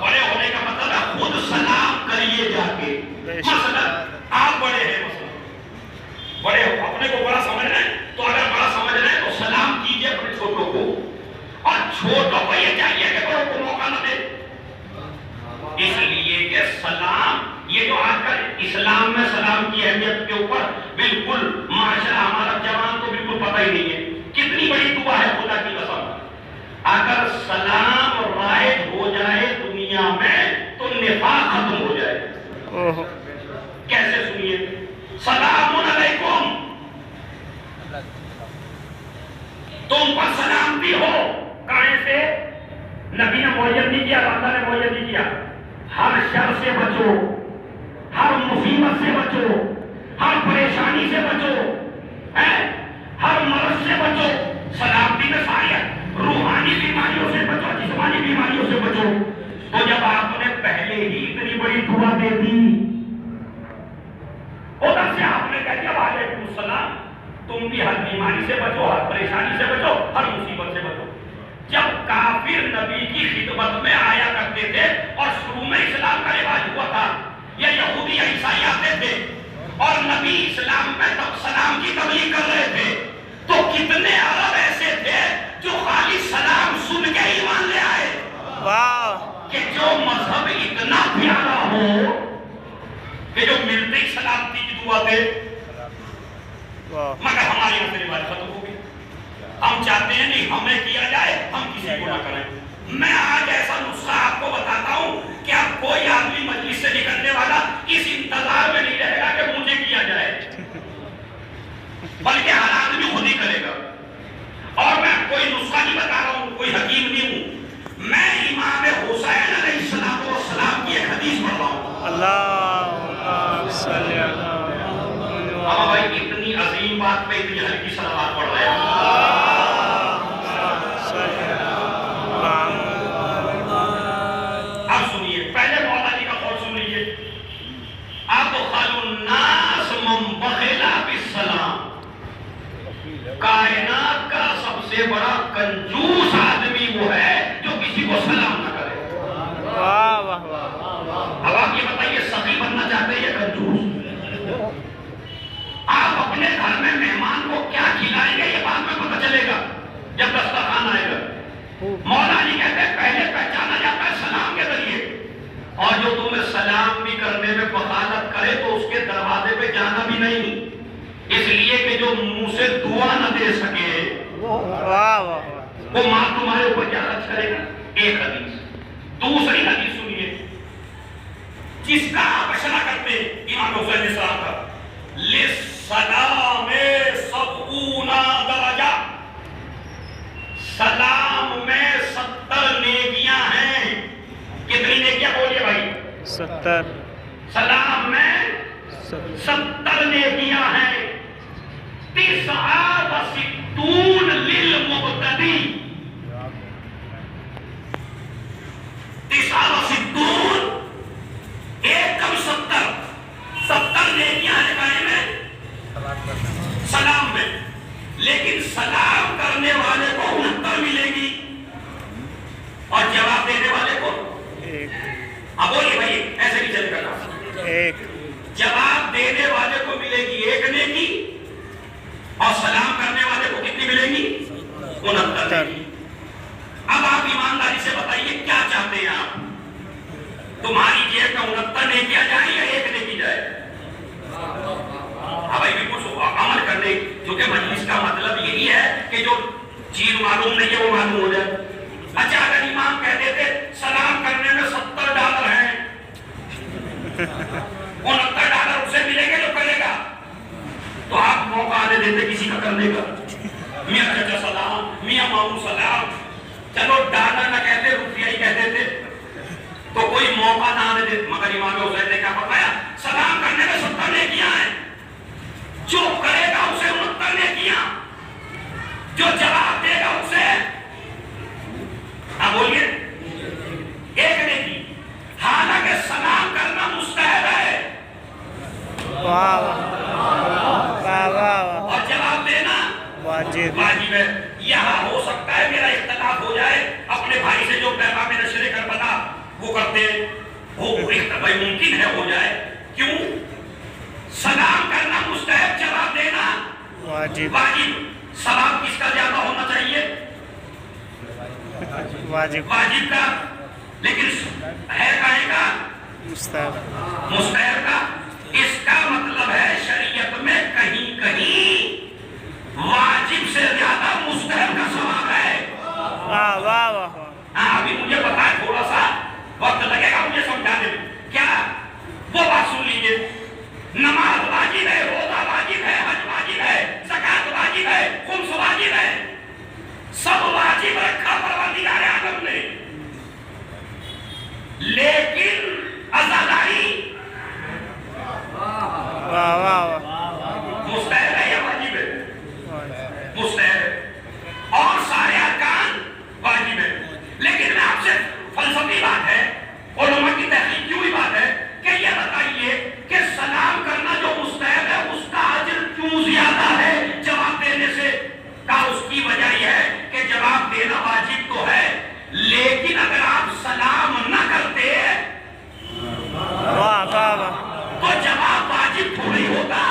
بڑے ہونے کا مطلب ہے خود سلام کریے جا کے. مثلا آپ بڑے ہیں, مثلا بڑے ہو, اپنے کو بڑا سمجھ رہے ہیں, تو اگر بڑا سمجھ رہے ہیں تو سلام کیجیے اپنے چھوٹوں کو, اور چھوٹوں کو یہ چاہیے کہ بڑوں کو موقع نہ دے. اس لیے کہ سلام, یہ جو آج کل اسلام میں سلام کی اہمیت کے اوپر بالکل معاشرہ ہمارا جوان کو بالکل پتہ ہی نہیں ہے. کتنی بڑی دعا ہے خدا کی قسم. اگر سلام رائج ہو جائے دنیا میں تو نفاق ختم ہو جائے. کیسے سنیے؟ سلام علیکم, تم پر سلامتی ہو. کہاں سے؟ نبی نے معین نہیں کیا, بندہ نے معین نہیں کیا. ہر شر سے بچو, ہر مصیبت سے بچو, ہر پریشانی سے بچو, ہر مرض سے بچو. سلامتی میں ساری روحانی بیماریوں سے بچو, جسمانی بیماریوں سے بچو. تو جب آپ نے پہلے ہی اتنی بڑی دعا دے دی, ادھر سے آپ نے کہہ دیا وعلیکم السلام, تم بھی ہر بیماری سے بچو, ہر پریشانی سے بچو, ہر مصیبت سے بچو. جب کافر نبی کی خدمت میں آیا کرتے تھے اور شروع میں اسلام کا رواج ہوا تھا, یا یہودی یا عیسائی آتے تھے اور نبی اسلام میں تب سلام کی تبلیغ کر رہے تھے, تو کتنے عرب ایسے تھے جو خالی سلام سن کے ایمان لے آئے. کہ جو مذہب اتنا پیارا ہو کہ جو ملتے ہی سلامتی کی دعا دے. واہ مگر ہمارے یہاں سے رواج ختم ہو گئی. ہم چاہتے ہیں نہیں ہمیں کیا جائے, ہم کسی کو نہ کریں. میں آج ایسا نسخہ آپ کو بتاتا ہوں کہ اب کوئی آدمی مجلس سے نکلنے والا اس انتظار میں نہیں رہے گا کہ مجھے کیا جائے, بلکہ ہر آدمی خود ہی کرے گا. اور میں کوئی نسخہ نہیں بتا رہا ہوں, کوئی حکیم نہیں ہوں, میں امام حسین علیہ السلام کی ایک حدیث پڑھ رہا ہوں. اللہم صلی اللہ ہاں بھائی اتنی عظیم بات پہ اتنی ہلکی صلوات پڑھ رہے ہیں. اب سنیے, پہلے مولا جی کا قول سن لیجیے. ابخل الناس من بخل بالسلام, کائنات کا سب سے بڑا کنجوس آدمی وہ ہے جو کسی کو سلام نہ کرے. واہ واہ واہ. اب آپ یہ بتائیے سخی بننا چاہتے ہیں یا کنجوس؟ آپ اپنے گھر میں مہمان کو کیا کھلائیں گے یہ بعد میں پتہ چلے گا جب دسترخوان آئے گا. مولا جی کہتے ہیں پہلے پہچانا جاتا ہے سلام کے ذریعے, اور جو تمہیں سلام بھی کرنے میں بخالت کرے تو اس کے دروازے پہ جانا بھی نہیں, اس لیے کہ جو منہ سے دعا نہ دے سکے واہ واہ. وہ ماں تمہارے اوپر کیا خرچ کرے گا. ایک حدیث. دوسری حدیث سنیے, جس کا آپ اشارہ کرتے امام حسین السلام کا, للسلام سبعون درجہ, سلام میں 70 نیکیاں ہیں. کتنی نیکیاں بولیے بھائی؟ 70. سلام میں 70 نیکیاں ہیں. 69 للمبتدی, 69 ایک کم 70 نیکیاں ہیں قائم میں سلام میں. لیکن سلام کرنے والے کو 69 ملے گی اور جواب دینے والے کو ایک. اب بولیے بھائی ایسے نہیں چلے گا. ایک. جواب دینے والے کو ملے گی ایک نیکی اور سلام کرنے والے کو کتنی ملے گی؟ 69 نیکی. اب آپ ایمانداری سے بتائیے کیا چاہتے ہیں آپ, تمہاری جیب میں 69 نیکیاں جائیں یا ایک نیکی جائے؟ اب بھائی بالکل عمل کرنے, کیونکہ مجلس کا مطلب یہی ہے کہ جو چیز معلوم نہیں ہے وہ معلوم ہو جائے. اچھا اگر امام کہتے تھے سلام کرنے میں $70 ہیں, $69 اسے ملیں گے جو کرے گا, تو آپ موقع آنے دیتے کسی کا کرنے کا. میاں چچا سلام, میاں ماموں سلام, چلو ڈالر نہ کہتے روپیہ ہی کہتے تھے تو کوئی موقع نہ آنے دیتے. مگر امام حسین نے کیا بتایا, سلام کرنے میں 70 نیکیاں ہیں, جو کرے گا اسے 69 نیکیاں, جو جواب دے گا اسے اب بولیے ایک نیکی. حالانکہ سلام کرنا مستحب ہے واہ واہ واہ. اور جواب دینا واجب. واجب ہے. یہاں ہو سکتا ہے میرا اختلاف ہو جائے اپنے بھائی سے جو پیغام نشر کربلا وہ کرتے وہ بھائی ممکن ہے ہو جائے. کیوں؟ سلام کرنا مستحب, جواب دینا واجب. واجب. ثواب کس کا زیادہ ہونا چاہیے؟ واجب. واجب کا. لیکن ہے کہے گا مستحب. مستحب کا. اس کا مطلب ہے شریعت میں کہیں کہیں واجب سے زیادہ مستحب کا ثواب ہے. واہ واہ واہ. ہاں ابھی مجھے پتا ہے تھوڑا سا وقت لگے گا مجھے سمجھانے میں. کیا وہ بات سن لیجیے, نماز واجب ہے, روزہ واجب ہے, حج واجب ہے, زکات واجب ہے, خمس واجب ہے, سب واجب رکھا پروردگار عالم نے. لیکن ازاداری واہ واہ. مستحب ہے یا واجب ہے؟ مستحب ہے. اور سارے ارکان واجب ہے. لیکن میں آپ سے فلسفی بات ہے, علماء کی تحقیق کی ہوئی بات ہے کہ یہ بتائیے کہ سلام کرنا جو مستحب ہے اس کا اجر کیوں زیادہ ہے جواب دینے سے؟ کا اس کی وجہ یہ ہے کہ جواب دینا واجب تو ہے, لیکن اگر آپ سلام نہ کرتے واہ واہ واہ. تو جواب واجب تھوڑی ہوتا.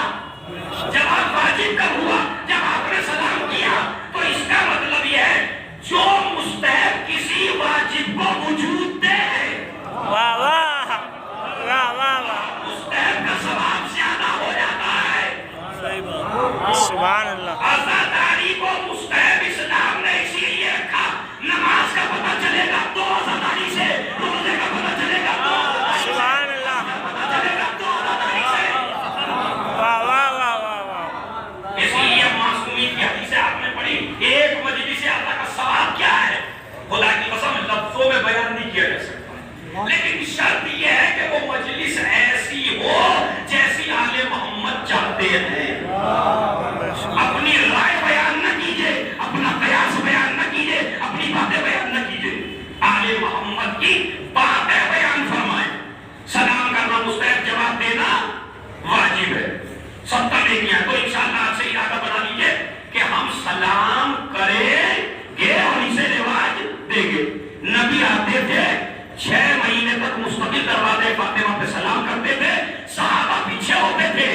جواب واجب کب ہوا؟ جب آپ نے سلام کیا. تو اس کا مطلب یہ ہے جو مستحب کسی واجب کو وجود دے واہ واہ واہ واہ واہ. مستحب کا ثواب زیادہ ہو جاتا ہے. صحیح بات. سبحان اللہ عزاداری کو مستحب اسلام نے اسی لیے رکھا، نماز کا پتہ چلے گا تو عزاداری سے، روزے کا پتہ چلے گا تو سبحان اللہ پتہ چلے گا تو عزاداری سے۔ واہ واہ واہ واہ واہ اسی لیے معصومین کی حدیث آپ نے پڑھی، ایک مجلس اعلیٰ کا ثواب کیا ہے؟ خدا کی قسم لفظوں میں بیان نہیں کیا جا سکتا، لیکن شرط یہ ہے کہ وہ مجلس ایسی ہو جیسی آل محمد چاہتے ہیں۔ اپنی رائے بیان نہ کیجئے، اپنا قیاس بیان نہ کیجئے، اپنی باتیں بیان نہ کیجئے، آل محمد کی باتیں بیان فرمائیں۔ سلام کرنا مستحب، جواب دینا واجب ہے۔ 70 نیکیاں، تو انشاءاللہ آپ سے ارادہ بنا لیجئے کہ ہم سلام کریں گے اور اسے رواج دیں گے۔ نبی آتے تھے 6 مہینے تک مستقل دروازے فاطمہ پہ سلام کرتے تھے، صحابہ پیچھے ہوتے تھے،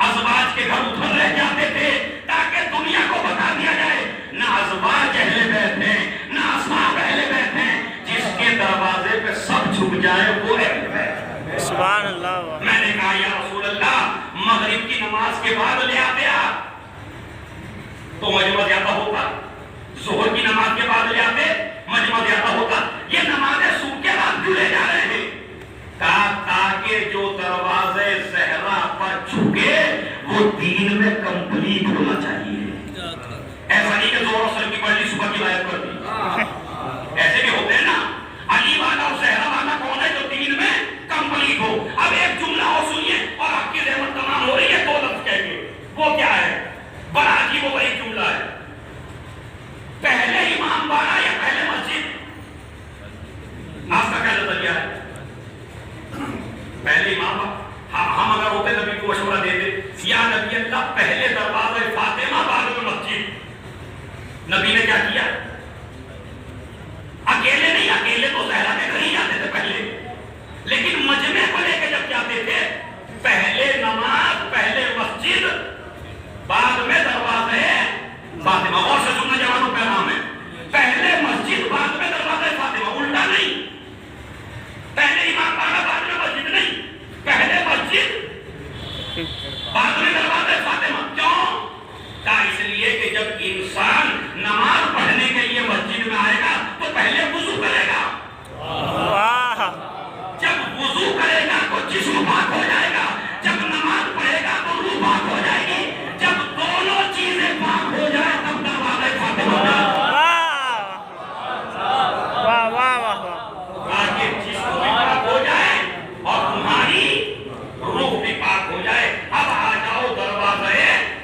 ازواج کے گھر ادھر رہ جاتے تھے تاکہ دنیا کو بتا دیا جائے نہ ازواج اہل بیت ہیں نہ اصحاب اہل بیت ہیں، جس کے دروازے پہ سب جھک جائے وہ اہل بیت۔ سبحان اللہ میں نے کہا یا رسول اللہ مغرب کی نماز کے بعد لے آتے آپ تو مجمع زیادہ ہوتا، ظہر کی نماز کے بعد لے آتے مجمع زیادہ ہوتا، یہ نمازیں سو کے بعد جڑے جا رہے ہیں۔ کہا تاکہ جو دروازے زہرا پر جھکے وہ دین میں کمپلیٹ ہونا چاہیے۔ ایسا نہیں کہ زور اثر کی پڑھ لی صبح کی آیت کر دی، ایسے بھی ہوتے ہیں نا، علی والا اور زہرا والا کون ہے جو دین میں کمپلیٹ ہو۔ اب ایک جملہ اور سنیے اور آپ کی رحمت تمام ہو رہی ہے، 2 لفظ کہہ کے، وہ کیا ہے؟ بڑا عجیب و غریب جملہ ہے۔ پہلے امام بانا یا پہلے مسجد؟ آپ کا کیا نظریہ ہے؟ پہلے امام، ہم اگر ہوتے نبی کو مشورہ دیتے یا نبی اللہ پہلے دروازے فاطمہ بعد میں مسجد، نبی نے کیا کیا؟ اکیلے نہیں، اکیلے تو زہرا کے گھر ہی جاتے تھے پہلے، لیکن مجمع کو لے کے جب جاتے تھے پہلے نماز پہلے مسجد بعد میں دروازے فاطمہ۔ اور سے سننا جوانوں پیغام ہے، پہلے مسجد بعد میں دروازے فاطمہ، الٹا نہیں، پہلے امام بانا بعد میں مسجد نہیں، پہلے مسجد بعد میں دروازے فاطمہ۔ کیوں؟ کہا اس لیے کہ جب انسان نماز پڑھنے کے لیے مسجد میں آئے گا تو پہلے وضو کرے گا، واہ جب وضو کرے گا تو جسم پاک ہو جائے گا، جب نماز پڑھے گا تو روح پاک ہو جائے گی، جب دونوں چیزیں پاک ہو جائے تب دروازے فاطمہ میں واہ واہ واہ واہ تاکہ جسم بھی پاک ہو جائے اور تمہاری روح بھی پاک ہو جائے۔ اب آ جاؤ دروازے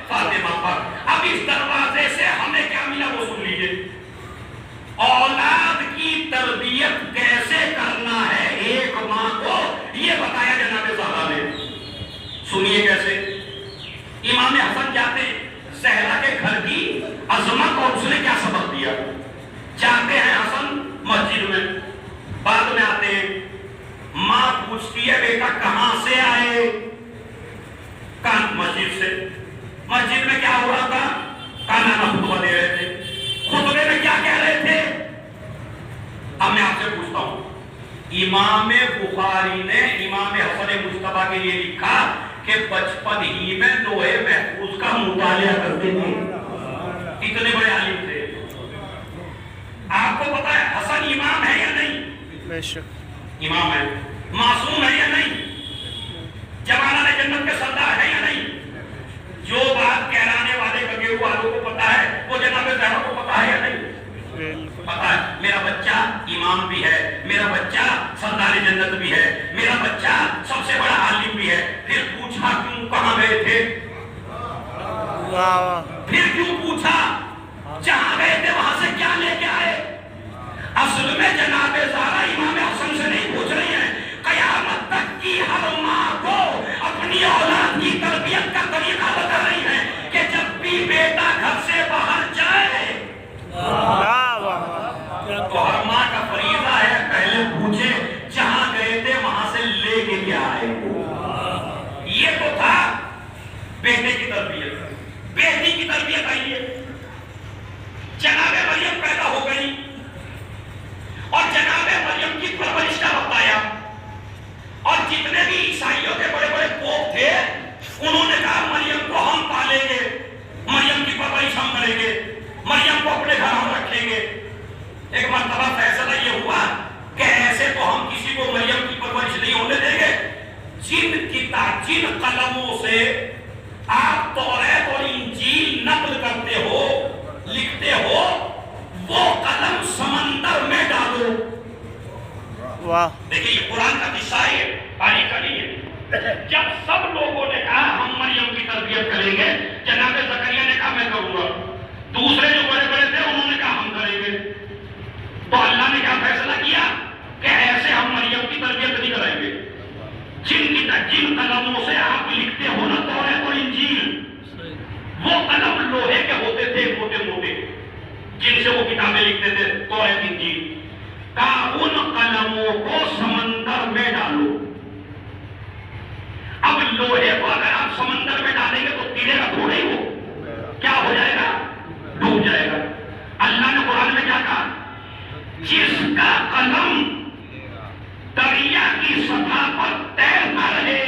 فاطمہ پر۔ اب اس دروازے سے ہمیں کیا ملا وہ سن لیجیے۔ اولاد کی تربیت کیسے کرنا ہے ایک ماں کو، یہ بتایا جناب زہرا نے۔ سنیے کیسے۔ امام حسن جاتے زہرا کے گھر کی عظمت اور اس نے کیا سبق دیا۔ جاتے ہیں حسن مسجد میں، بعد میں آتے ہیں، ماں پوچھتی ہے بیٹا کہاں سے آئے؟ کہاں مسجد سے۔ مسجد میں کیا ہو رہا تھا؟ کانا خطبہ دے رہے تھے، خطبے میں کیا کہہ رہے تھے؟ اب میں آپ سے پوچھتا ہوں، امام بخاری نے امام حسن مجتبیٰ کے لیے لکھا کہ بچپن ہی میں لوح محفوظ کا مطالعہ کرتے تھے، اتنے بڑے عالم تھے۔ آپ کو پتا ہے حسن امام ہے یا نہیں؟ بے شک امام ہے، معصوم ہے یا نہیں؟ جوانان جنت کے سردار ہے یا نہیں؟ جو بات کہلانے والے گگے والوں کو پتا ہے وہ جناب زہرا کو پتا ہے یا نہیں؟ پتا ہے۔ میرا بچہ امام بھی ہے، میرا بچہ سردار جنت بھی ہے، میرا بچہ سب سے بڑا عالم بھی ہے۔ پھر پوچھا کیوں کہاں گئے تھے؟ پھر کیوں پوچھا؟ جہاں گئے تھے وہاں سے کیا لے کے آئے؟ اصل میں جناب زہرا امام حسن سے نہیں پوچھ رہی ہیں، قیامت تک کی ہر ماں کو اپنی اولاد کی تربیت کا طریقہ بتا رہی ہیں کہ جب بھی بیٹا گھر سے باہر جائے تو ہر ماں کا فریضہ ہے پہلے پوچھے جہاں گئے تھے وہاں سے لے کے کیا آئے۔ یہ تو تھا بیٹے کی تربیت۔ بیٹی کی تربیت آئیے، جناب مریم پیدا ہو گئی اور جناب مریم ایک مرتبہ فیصلہ یہ ہوا کہ ایسے تو ہم کسی کو مریم کی پرورش نہیں ہونے دیں گے، جن قلموں سے آپ توریت اور انجیل نقل کرتے ہو، لکھتے ہو، وہ قلم سمندر میں ڈالو۔ واہ، دیکھیں یہ قرآن کا قصہ ہے، پانی کا نہیں ہے۔ جب سب لوگوں نے کہا ہم مریم کی تربیت کریں گے، جناب زکریا نے کہا میں کروں گا، دوسرے جو بڑے بڑے تھے انہوں نے کہا ہم کریں گے، تو اللہ نے کیا فیصلہ کیا کہ ایسے ہم مریم کی تربیت نہیں کریں گے۔ جن قلموں سے آپ لکھتے ہو نا توریت اور انجیل، وہ قلم لوہے کے ہوتے تھے موٹے موٹے، جن سے وہ کتابیں لکھتے تھے توریت انجیل، کہا ان قلموں کو سمندر میں ڈالو۔ اب لوہے کو اگر آپ سمندر میں ڈالیں گے تو تیرے گا تھوڑے ہی وہ کیا ہو جائے گا؟ ڈوب جائے گا۔ اللہ نے قرآن میں کیا کہا؟ جس کا قلم دریا کی سطح پر تیرتا رہے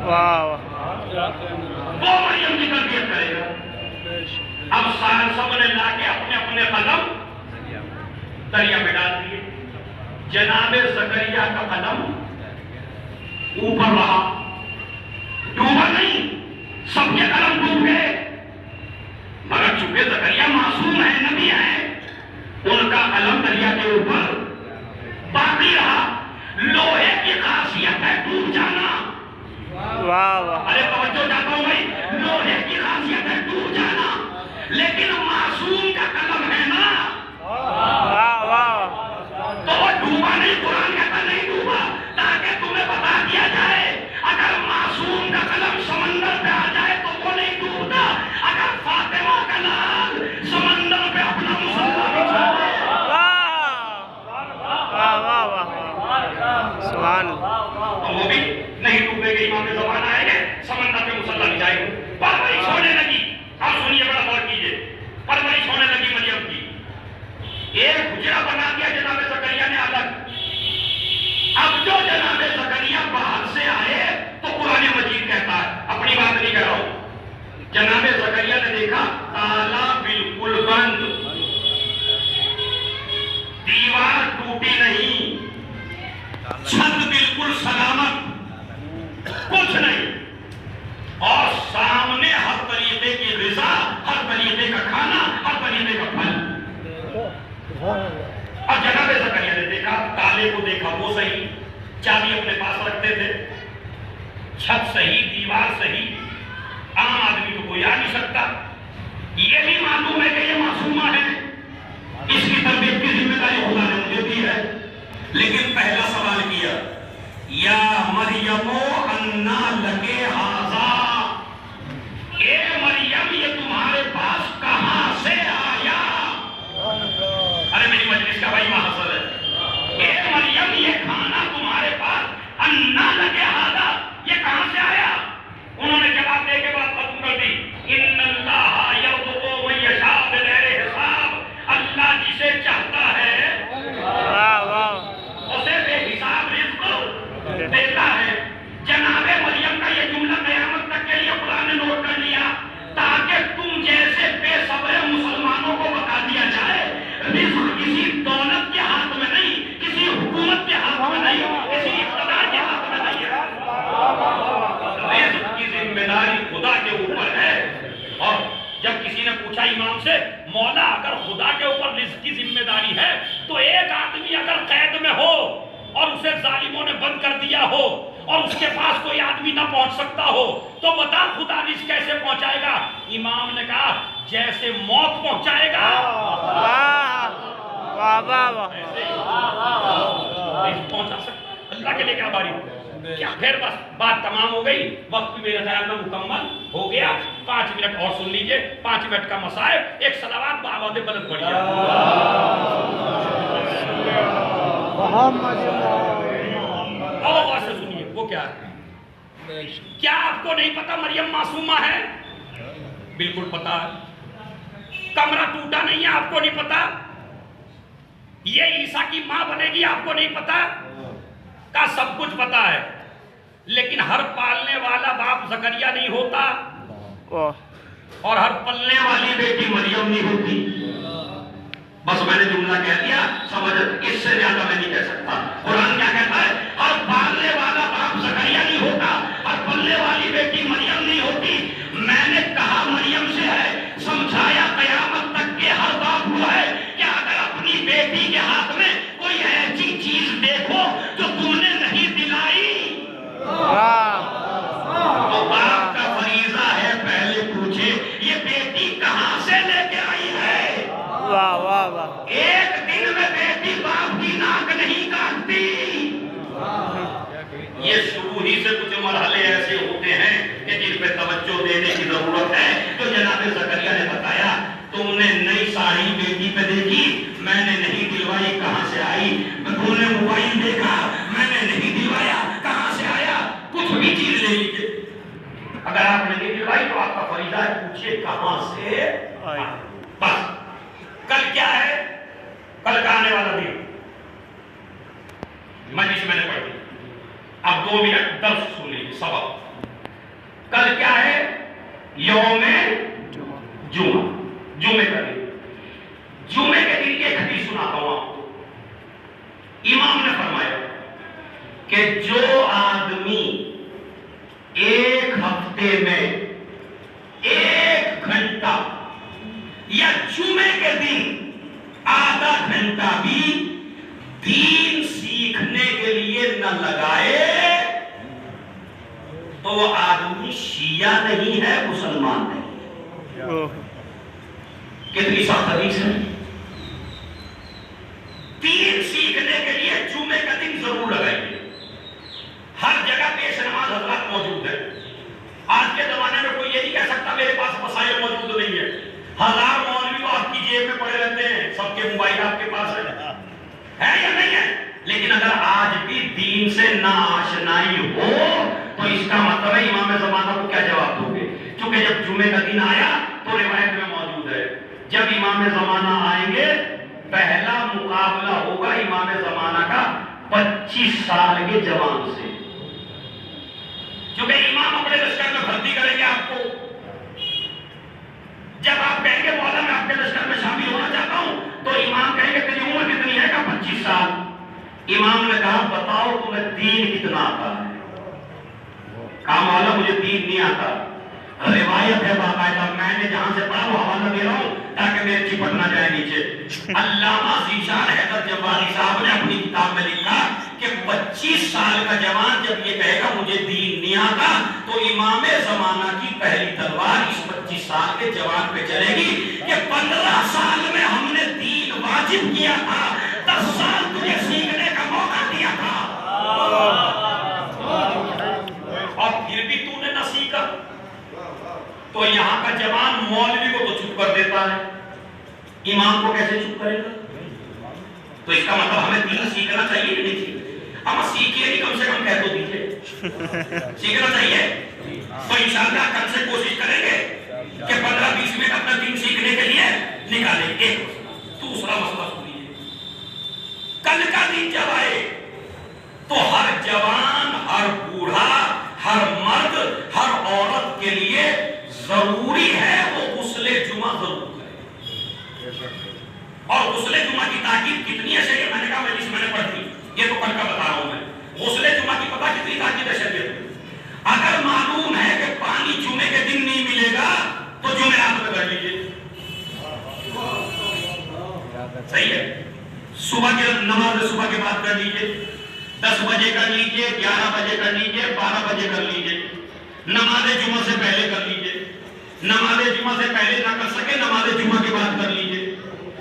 واہ، وہ مریم کی تربیت کرے گا۔ اب سب نے لا کے اپنے اپنے قلم دریا میں ڈال دیے۔ جناب زکریا کا قلم اوپر رہا، ڈوبا نہیں، سب کے قلم ڈوب گئے، مگر چونکہ زکریا معصوم ہے، نبی ہے، ان کا قلم دریا کے اوپر باقی رہا۔ لوہے کی خاصیت ہے ڈوب جانا۔ واہ واہ، ارے توجہ چاہتا ہوں بھائی، لوہے کی خاصیت ہے ڈوب جانا، لیکن معصوم کا قلم ہے نا، واہ واہ، تو وہ ڈوبا نہیں۔ قرآن کہتا نہیں ڈوبا، تاکہ تمہیں بتا دیا جائے اگر معصوم کا قلم سمندر پہ آ جائے تو وہ نہیں ڈوبتا۔ اگر فاطمہ کا لال سمندر پہ اپنا مسلح بچھا دے، واہ واہ واہ، سبحان اللہ، تو وہ بھی نہیں ڈوبے گے۔ امام زمان آئے گے، سمندر پہ مسلح بچھائے گے، پرورش ہونے لگی۔ اب سنیے، بڑا غور کیجیے، پرورش ہونے لگی مریم کی۔ ایک حجرہ بنا دیا جناب زکریا نے الگ۔ اب جو جناب زکریا باہر سے آئے تو قرآن مجید کہتا ہے، اپنی بات نہیں کہہ رہا ہوں، جناب زکریا نے دیکھا تالا بالکل بند، دیوار ٹوٹی نہیں، چھت بالکل سلامت، کچھ نہیں، اور سامنے ہر طریقے کی غذا، ہر طریقے کا کھانا، ہر طریقے کا پھل۔ اور جناب زکریا نے دیکھا، تالے کو دیکھا، وہ صحیح، چابی اپنے پاس رکھتے تھے، چھت صحیح، دیوار صحیح، عام آدمی تو کوئی آ نہیں سکتا۔ یہ بھی معلوم ہے کہ یہ معصومہ ہے، اس کی تربیت کی ذمہ داری خدا نے مجھے دی ہے، لیکن پہلا سوال کیا، یا مریم انا لکے ھذا، اے مریم یہ تمہارے پاس کہاں سے آیا؟ ارے میری مجلس کا بھائی محضر ہے، اے مریم یہ کھانا تمہارے پاس انا لکے ھذا، یہ کہاں سے آیا؟ انہوں نے جواب دے کے بات ختم کر دی، ان اللہ یرزق من یشاء بغیر حساب، اللہ جسے چاہتا ہے واہ واہ، اسے بے حساب رزق دیتا ہے۔ جناب مریم کا یہ جملہ قیامت تک کے لیے قرآن نے نوٹ کر لیا، تاکہ تم جیسے بے صبر مسلمانوں کو بتا دیا جائے رزق کسی دولت کے ہاتھ میں نہیں، کسی حکومت کے ہاتھ میں نہیں، کسی اقتدار کے ہاتھ میں نہیں ہے، رزق کی ذمہ داری خدا کے اوپر ہے۔ اور جب کسی نے پوچھا امام سے، مولا اگر خدا کے اوپر رزق کی ذمہ داری ہے تو ایک آدمی اگر قید میں ہو اور اسے ظالموں نے بند کر دیا ہو اور اس کے پاس کوئی آدمی نہ پہنچ سکتا ہو تو بتا خدا رزق کیسے پہنچائے گا؟ امام نے کہا جیسے موت پہنچائے گا، واہ واہ واہ واہ، رزق پہنچا سکتا۔ اللہ کے لیے کیا باری، کیا پھر بس بات تمام ہو گئی، وقت بھی میرے خیال میں مکمل ہو گیا۔ 5 منٹ اور سن لیجئے، 5 منٹ کا مسائل، ایک صلوات بآواز بلند پڑھیے۔ اور غور سے سنیے، وہ کیا ہے؟ کیا آپ کو نہیں پتا مریم معصومہ ہے؟ بالکل پتا ہے۔ کمرہ ٹوٹا نہیں ہے، آپ کو نہیں پتا؟ یہ عیسیٰ کی ماں بنے گی، آپ کو نہیں پتا؟ کا سب کچھ پتا ہے، لیکن ہر پالنے والا باپ زکریا نہیں ہوتا، اور ہر پلنے والی بیٹی مریم نہیں ہوتی۔ بس میں نے جملہ کہہ دیا، سمجھ، اس سے زیادہ میں نہیں کہہ سکتا۔ قرآن کیا کہتا ہے؟ ہر پالنے والا باپ زکریا نہیں ہوتا، ہر پلنے والی بیٹی مریم نہیں ہوتی۔ میں نے کہا مریم سے ہے، سمجھایا قیامت تک کے ہر باپ کو ہے کہ اگر اپنی بیٹی کے ہاتھ میں کوئی ایسی چیز دیکھو جو تم نے نہیں دلائی تو باپ کا فریضہ ہے پہلے پوچھے یہ بیٹی کہاں سے لے کے آئی ہے۔ واہ واہ واہ، ایک دن میں بیٹی باپ کی ناک نہیں کاٹتی۔ یہ شروع ہی سے کچھ مرحلے ایسے ہوتے ہیں کہ جن پہ توجہ دینے کی ضرورت ہے۔ تو جناب زکریا نے بتایا تم نے نئی ساڑی بیٹی پہ دیکھی، میں نے نہیں دلوائی، کہاں سے آئی؟ تم نے موبائل دیکھا، میں نے نہیں دلوایا، کہاں سے آیا؟ کچھ بھی چیز لے لیجیے، اگر آپ نے نہیں دلوائی تو آپ کا فریضہ ہے پوچھیے کہاں سے آئی۔ بس کل کیا ہے؟ کل کا آنے والا دن مجلس میں نے پڑھ دی، اب 2 منٹ درس سن لیجیے سبق۔ کل کیا ہے؟ یوم جمعہ، جمعے کا دن۔ جمعے کے دن کی ایک حدیث سناتا ہوں آپ کو۔ امام نے فرمایا کہ جو آدمی ایک ہفتے میں 1 گھنٹہ یا جمعے کے دن آدھا گھنٹہ بھی دین سیکھنے کے لیے نہ لگائے تو وہ آدمی شیعہ نہیں ہے، مسلمان نہیں ہے۔ کتنی سخت حدیث ہے۔ دین سیکھنے کے لیے جمعے کا دن ضرور لگائیے۔ ہر جگہ پیش نماز حضرات موجود ہے۔ آج کے زمانے میں کوئی یہ نہیں کہہ سکتا میرے پاس وسائل موجود نہیں ہے۔ ہزار مولوی تو آپ کی جیب میں پڑے رہتے ہیں، سب کے موبائل آپ کے پاس ہے یا نہیں ہے؟ لیکن اگر آج بھی دین سے نا آشنائی ہو تو اس کا مطلب ہے امام زمانہ کو کیا جواب دو گے؟ کیونکہ جب جمعے کا دن آیا تو روایت میں موجود ہے جب امام زمانہ آئیں گے پہلا مقابلہ ہوگا امام زمانہ کا 25 سال کے جوان سے، کیونکہ امام اپنے لشکر میں بھرتی کریں گے آپ کو۔ جب آپ کہیں گے مولا میں آپ کے لشکر میں شامل ہونا چاہتا ہوں تو امام کہیں گے تیری عمر کتنی ہے؟ کہ 25 سال۔ امام نے کہا بتاؤ تمہیں دین کتنا آتا ہے؟ کہا مولا مجھے دین نہیں آتا۔ روایت ہے باقاعدہ، میں نے جہاں سے پڑھا وہ حوالہ دے رہا ہوں تاکہ میرے چپٹ نہ جائے نیچے۔ علامہ ذیشان حیدر جواری صاحب نے اپنی کتاب میں لکھا کہ 25 سال کا جوان جب یہ کہے گا مجھے دین نہیں آتا تو امام زمانہ کی پہلی تلوار اس 25 سال کے جوان پہ چلے گی کہ 15 سال میں ہم نے دین واجب کیا تھا، 10 سال تجھے سیکھنے کا موقع دیا تھا اور پھر بھی تو نے نہ سیکھا۔ تو یہاں کا جوان مولوی کو تو چپ کر دیتا ہے، امام کو کیسے چپ کرے گا؟ تو اس کا مطلب ہمیں دین سیکھنا چاہیے کہ نہیں چاہیے؟ ہم سیکھیے نہیں، کم سے کم کہہ تو دیجیے سیکھنا چاہیے۔ تو انشاءاللہ کل سے کوشش کریں گے کہ 15-20 منٹ اپنا دین سیکھنے کے لیے نکالیں گے۔ دوسرا مسئلہ سنیے، کل کا دن جب آئے تو ہر جوان، ہر بوڑھا، ہر مرد، ہر عورت کے لیے ضروری ہے وہ غسل جمعہ ضرور کرے۔ اور غسل جمعہ کی تاکید کتنی ہے شریعت میں نے کہا میں نے پڑھ دی، یہ تو کل کا بتا رہا ہوں میں۔ غسل جمعہ کی پتہ کتنی تاکید ہے شریعت میں؟ اگر معلوم ہے کہ پانی جمعے کے دن نہیں ملے گا تو جمعرات میں کر لیجیے، صحیح ہے۔ صبح کے نماز صبح کے بعد کر لیجیے، 10 بجے کر لیجیے، 11 بجے کر لیجیے، 12 بجے کر لیجیے۔ نماز جمعہ سے پہلے کر لیجیے، نماز جمعہ سے پہلے نہ کر سکے نماز جمعہ کے بعد کر لیجیے،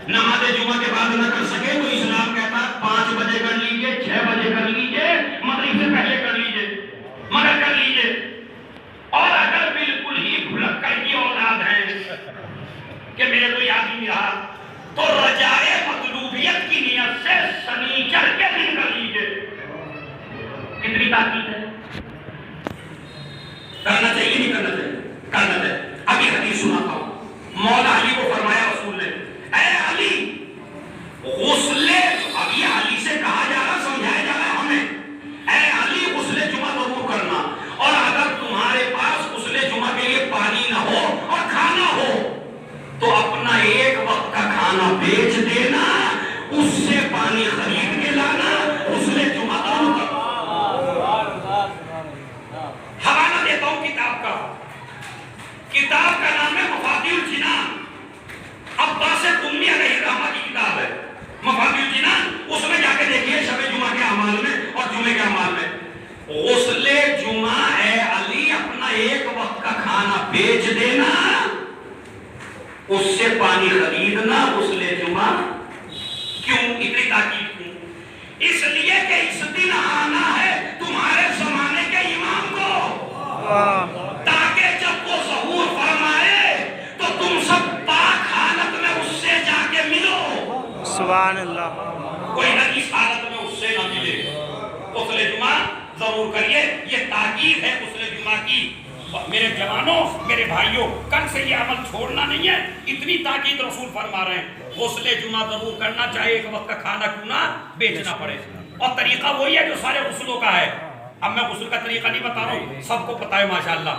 نماز جمعہ کے بعد نہ کر سکے تو اسلام کہتا ہے 5 بجے کر لیجیے، 6 بجے کر لیجیے، مغرب سے پہلے کر لیجیے، مگر کر لیجیے۔ اور اگر بالکل ہی بھلکڑ کی اولاد ہے کہ میرے تو یاد ہی نہیں رہا تو رجائے مطلوبیت کی نیت سے سنیچر کے دن کر لیجیے۔ کتنی تاکید ہے؟ کرنا چاہیے نہیں کرنا چاہیے؟ کرنا چاہیے۔ ابھی حدیث سناتا ہوں، مولا علی کو فرمایا رسول نے اے علی غسل، اب یہ علی سے کہا جا رہا، سمجھایا جا رہا ہمیں، اے علی غسل جمعہ ضرور کرنا، اور اگر تمہارے پاس غسل جمعہ کے لیے پانی نہ ہو اور کھانا ہو تو اپنا ایک وقت کا کھانا بیچ دینا بیچ دینا، اس سے پانی خریدنا، غسل جمعہ کیوں اتنی تاکید کیوں؟ اس لیے کہ اس دن آنا ہے تمہارے زمانے کے امام کو، تاکہ جب وہ ظہور فرمائے تو تم سب پاک حالت میں اس سے جا کے ملو، سبحان اللہ، کوئی نجیس حالت میں اس سے نہ ملے۔ غسل جمعہ ضرور کریے، یہ تاکید ہے غسل جمعہ کی۔ میرے جوانوں، میرے بھائیوں، کل سے یہ عمل چھوڑنا نہیں ہے، اتنی تاکید رسول فرما رہے ہیں۔ غسل جمعہ ضرور کرنا، چاہے ایک وقت کا کھانا کیوں نہ بیچنا پڑے، اور طریقہ وہی ہے جو سارے غسلوں کا ہے۔ اب میں غسل کا طریقہ نہیں بتا رہا ہوں، سب کو پتہ ہے ماشاءاللہ،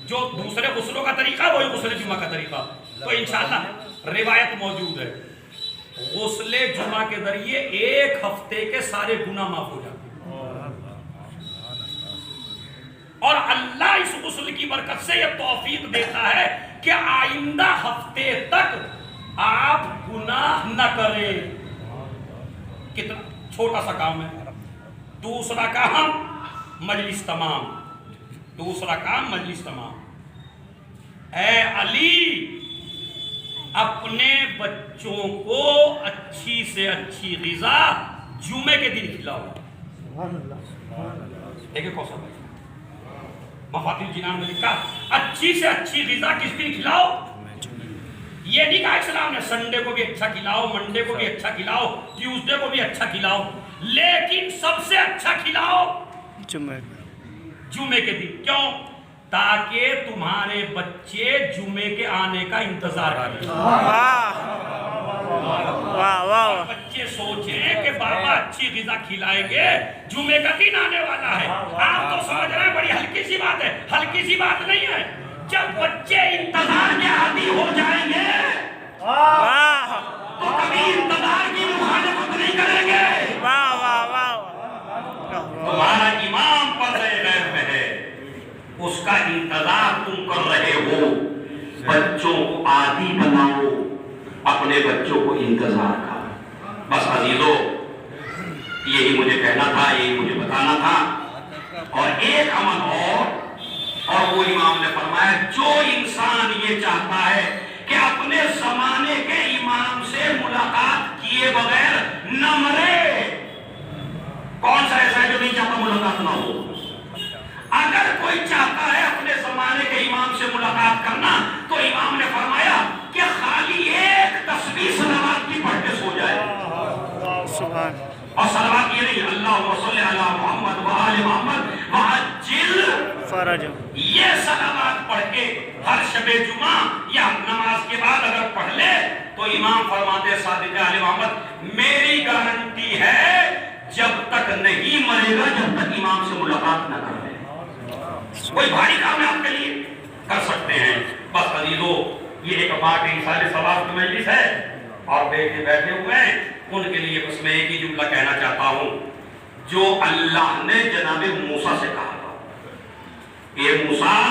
جو دوسرے غسلوں کا طریقہ وہی غسل جمعہ کا طریقہ، تو انشاءاللہ روایت موجود ہے، غسل جمعہ کے ذریعے ایک ہفتے کے سارے گناہ معاف ہو جاتے ہیں، اور اللہ اس غسل کی برکت سے یہ توفیق دیتا ہے کہ آئندہ ہفتے تک آپ گناہ نہ کریں۔ کتنا چھوٹا سا کام ہے۔ دوسرا کام مجلس تمام، دوسرا کام مجلس تمام۔ اے علی، اپنے بچوں کو اچھی سے اچھی غذا جمعے کے دن کھلاؤ۔ دیکھیں کون سا بھائی مفاتیح الجنان میں لکھا، اچھی سے اچھی غذا کس دن کھلاؤ؟ یہ نہیں کہا اسلام نے سنڈے کو بھی اچھا کھلاؤ، منڈے کو بھی اچھا کھلاؤ، ٹیوزڈے کو بھی اچھا کھلاؤ، لیکن سب سے اچھا کھلاؤ جمعے کے دن۔ کیوں؟ تاکہ تمہارے بچے جمعے کے آنے کا انتظار کریں، بچے سوچیں کہ بابا اچھی غذا کھلائیں گے، جمعے کا دن آنے والا ہے۔ آپ تو سمجھ رہے ہیں بڑی ہلکی سی بات ہے، ہلکی سی بات نہیں ہے۔ جب بچے انتظار کے عادی ہو جائیں گے تو کبھی انتظار کی مخالفت نہیں کریں گے۔ تمہارا امام پردہ غیب میں ہے، اس کا انتظار تم کر رہے ہو، بچوں کو عادی بناؤ، اپنے بچوں کو انتظار کا۔ بس عزیزو، یہی مجھے کہنا تھا، یہی مجھے بتانا تھا۔ اور ایک عمل اور وہ امام نے فرمایا، جو انسان یہ چاہتا ہے کہ اپنے زمانے کے امام سے ملاقات کیے بغیر نہ مرے، کون سا ایسا ہے جو نہیں چاہتا ملاقات نہ ہو؟ اگر کوئی چاہتا ہے اپنے زمانے کے امام سے ملاقات کرنا، تو امام نے فرمایا کہ خالی ایک تسبیح صلوات کی پڑھ کے سو جائے، اور صلوات یہ نہیں اللہم صلی علی محمد وآل محمد وعجل فرج، یہ صلوات پڑھ کے ہر شب جمعہ یا نماز کے بعد اگر پڑھ لے تو امام فرماتے صادق علی محمد میری گارنٹی ہے جب تک نہیں مرے گا جب تک امام سے ملاقات نہ کر لے۔ کوئی بھاری کام ہے آپ کے لیے کر سکتے ہیں۔ بس عزیزو، یہ ایک پاک انسانی ثواب کی مجلس ہے، اور بیٹھے ہوئے ہیں، ان کے لیے بس میں ایک ہی جملہ کہنا چاہتا ہوں جو اللہ نے جناب موسیٰ سے کہا تھا، اے موسیٰ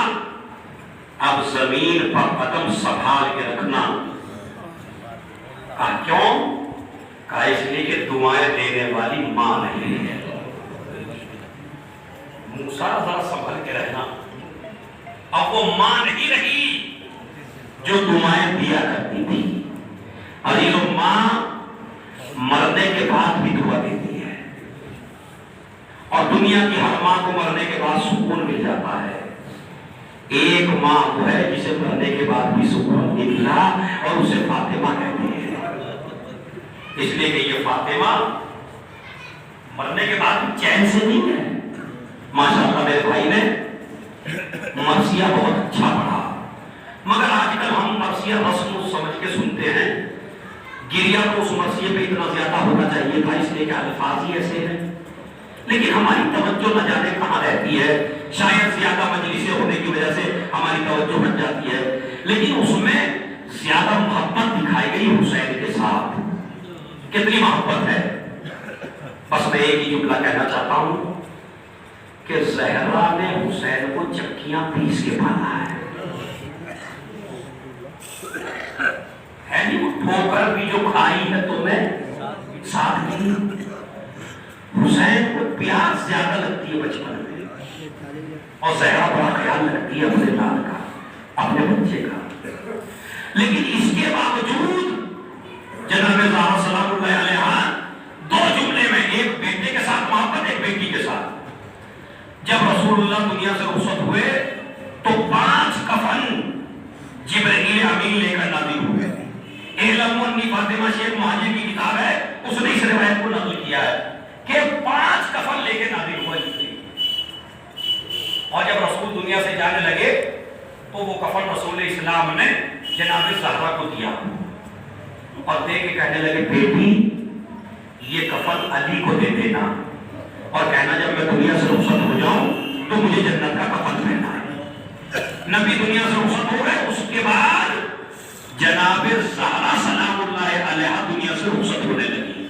اب زمین پر قدم سنبھال کے رکھنا۔ کہا کیوں؟ کہا اس لیے کہ دعائیں دینے والی ماں نہیں ہے۔ موسیٰ ذرا سنبھل کے رہنا، اب وہ ماں نہیں رہی جو دعائیں دیا کرتی تھی۔ عزیزو، ماں مرنے کے بعد بھی دعا دیتی ہے، اور دنیا کی ہر ماں کو مرنے کے بعد سکون مل جاتا ہے۔ ایک ماں وہ ہے جسے مرنے کے بعد بھی سکون ملا، اور اسے فاطمہ کہتے ہیں، اس لیے کہ یہ فاطمہ مرنے کے بعد چین سے نہیں ہے۔ ماشاءاللہ میرے بھائی نے مرثیہ بہت اچھا پڑھا، مگر آج کل ہم مرثیہ رسم سمجھ کے سنتے ہیں، گریہ تو اس مرثیے پہ اتنا زیادہ ہونا چاہیے تھا، اس لیے کہ الفاظ ہی ایسے ہیں، لیکن ہماری توجہ نہ جانے کہاں رہتی ہے، شاید زیادہ مجلسیں ہونے کی وجہ سے ہماری توجہ ہٹ جاتی ہے، لیکن اس میں زیادہ محبت دکھائی گئی حسین کے ساتھ۔ کتنی محبت ہے۔ بس میں ایک ہی جملہ کہنا چاہتا ہوں کہ زہرا نے حسین کو چکیاں پیس کے پالا ہے نہیں، وہ ٹھوکر بھی جو کھائی ہے تمہیں ساتھ نہیں۔ حسین کو پیاس زیادہ لگتی ہے بچپن میں، اور زہرا بڑا خیال رکھتی ہے اپنے لال کا۔ اپنے بچے کا. لیکن اس کے باوجود جناب زہرا سلام اللہ علیہا دو جملے میں، ایک بیٹے کے ساتھ محبت، ایک بیٹی کے ساتھ. جب رسول اللہ دنیا سے رخصت ہوئے تو 5 کفن جبرائیل امین لے کر نازل ہوئے. اعلم انی فاطمہ شیخ مہاجر کی کتاب ہے، اس نے اس روایت کو نقل کیا ہے کہ 5 کفن لے کے نازل ہوا جبرائیل. اور جب رسول دنیا سے جانے لگے تو وہ کفن رسول اسلام نے جناب زہرا کو دیا اور دے کے کہنے لگے بیٹی یہ کفن علی کو دے دینا اور کہنا جب میں دنیا سے رخصت ہو جاؤں تو مجھے جنت کا کفن پہنا ہے. نبی دنیا سے رخصت ہو گئے. اس کے بعد جناب زہرا سلام اللہ علیہا دنیا سے رخصت ہونے لگی.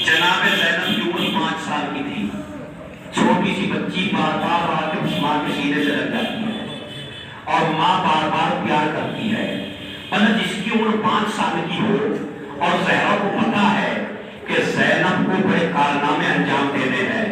جناب زینب کی عمر 5 سال کی تھی. چھوٹی سی بچی بار بار آ کے عثمان کے سینے سے لگ جاتی ہے اور ماں بار بار پیار کرتی ہے. مطلب جس کی عمر 5 سال کی ہو اور زہرا کو پتا ہے کہ زینب کو بڑے کارنامے انجام دینے ہیں،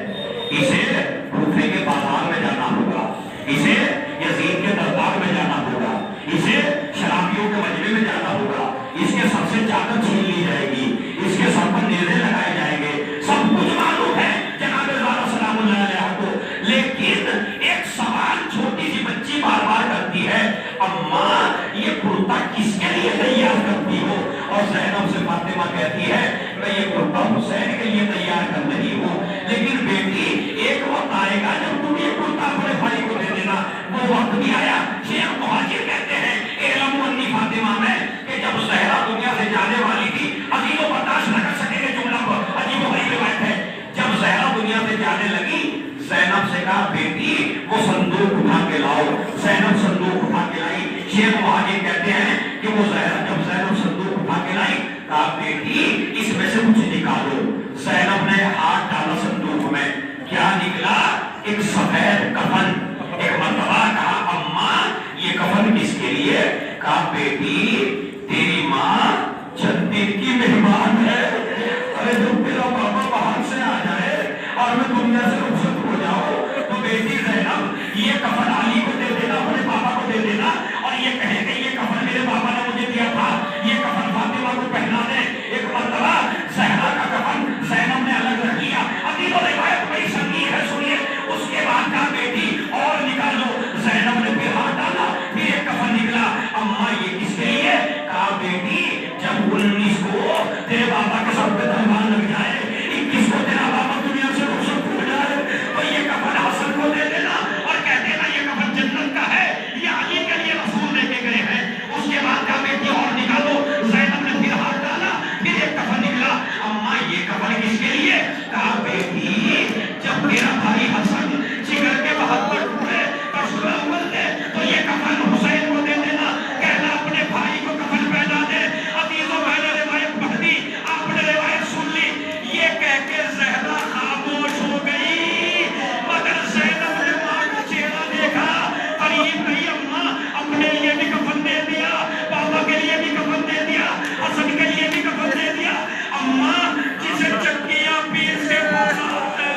اسے کوفے کے بازار میں جانا ہوگا، اسے یزید کے دربار میں جانا ہوگا، اسے شرابیوں کے مجمع میں جانا ہوگا، اس کے سر سے چادر چھین لی جائے گی، اس کے سر پر نیزے لگائے جائیں گے. سب کچھ معلوم ہے جناب زہرا سلام اللہ علیہا کو. لیکن ایک سوال چھوٹی سی بچی بار بار کرتی ہے، اماں یہ کرتا کس کے لیے تیار کرتی ہو؟ اور زینب سے فاطمہ کہتی ہے میں یہ کرتا حسین کے لیے تیار کر رہی ہوں. لیکن بیٹی ایک وقت آئے گا جب تم یہ کرتا اپنے بھائی کو دے دینا. وہ وقت بھی آیا. شیخ مہاجر کہتے ہیں اعلم انی فاطمہ میں کہ جب زہرا دنیا سے جانے والی تھی، عزیز و برداشت نہ کر سکے کہ جملہ عجیب و غریب روایت ہے. جب زہرا دنیا سے جانے لگی زینب سے کہا بیٹی وہ صندوق اٹھا کے لاؤ. زینب صندوق اٹھا کے لائی. شیخ مہاجر کہتے ہیں کہ وہ جب زینب صندوق اٹھا کے لائی کہا بیٹی اس میں سے کچھ نکالو. زینب نے ہاتھ ڈالا صندوق میں، کیا نکلا؟ ایک سفید کفن. ایک مرتبہ کہا اماں یہ کفن کس کے لیے؟ کہا بیٹی تیری ماں چند دن کی مہمان ہے. ارے جب میرا بابا باہر سے آ جائے اور میں دنیا سے رخصت ہو جاؤں تو بیٹی زینب یہ کفن علی کو دے دینا، اپنے پاپا کو دے دینا اور یہ کہیں کہ یہ کفن میرے پاپا نے مجھے دیا تھا، یہ کفن فاطمہ کو پہنا دے. ایک مرتبہ زہرا کا کفن زینب نے الگ رکھ لیا. ابھی تو روایت بڑی سنگین ہے، سنیے. اس کے بعد کہا بیٹی اور نکالو. زینب نے پھر ہاتھ ڈالا، پھر ایک کفن نکلا. اماں یہ کس کے لیے؟ کہا بیٹی جب 19 کو تیرے بابا کے سر پہ تلوار لگ جائے، 21 کو تیرا بابا دنیا سے رخصت ہو جائے تو یہ کفن حسن کو دے دینا اور کہہ دینا یہ کفن جنت کا ہے، یہ علی کے لیے رسول دے کے گئے ہیں. اس کے بعد کہا بیٹی اور نکالو. زینب نے پھر ہاتھ ڈالا، پھر ایک کفن نکلا. اماں یہ کفن کس کے لیے؟ کہا بیٹی جب تیرا بھائی حسن جگر کے 72 ٹکڑے کا شعلہ اول دے تو یہ کفن حسین کو دے دینا. کہنا اپنے بھائی کو کفن پہنا دے. عزیزوں میں نے روایت پڑھ دی، آپ نے روایت سن لی. یہ کہہ کے زہرا خاموش ہو گئی، مگر زینب نے ماں کا چہرہ دیکھا. قریب گئی اماں اپنے لیے بھی کفن دے دیا، پاپا کے لیے بھی کفن دے دیا، حسن کے لیے بھی کفن دے دیا. اماں جسے چکیاں پیر سے پوچھا ہے،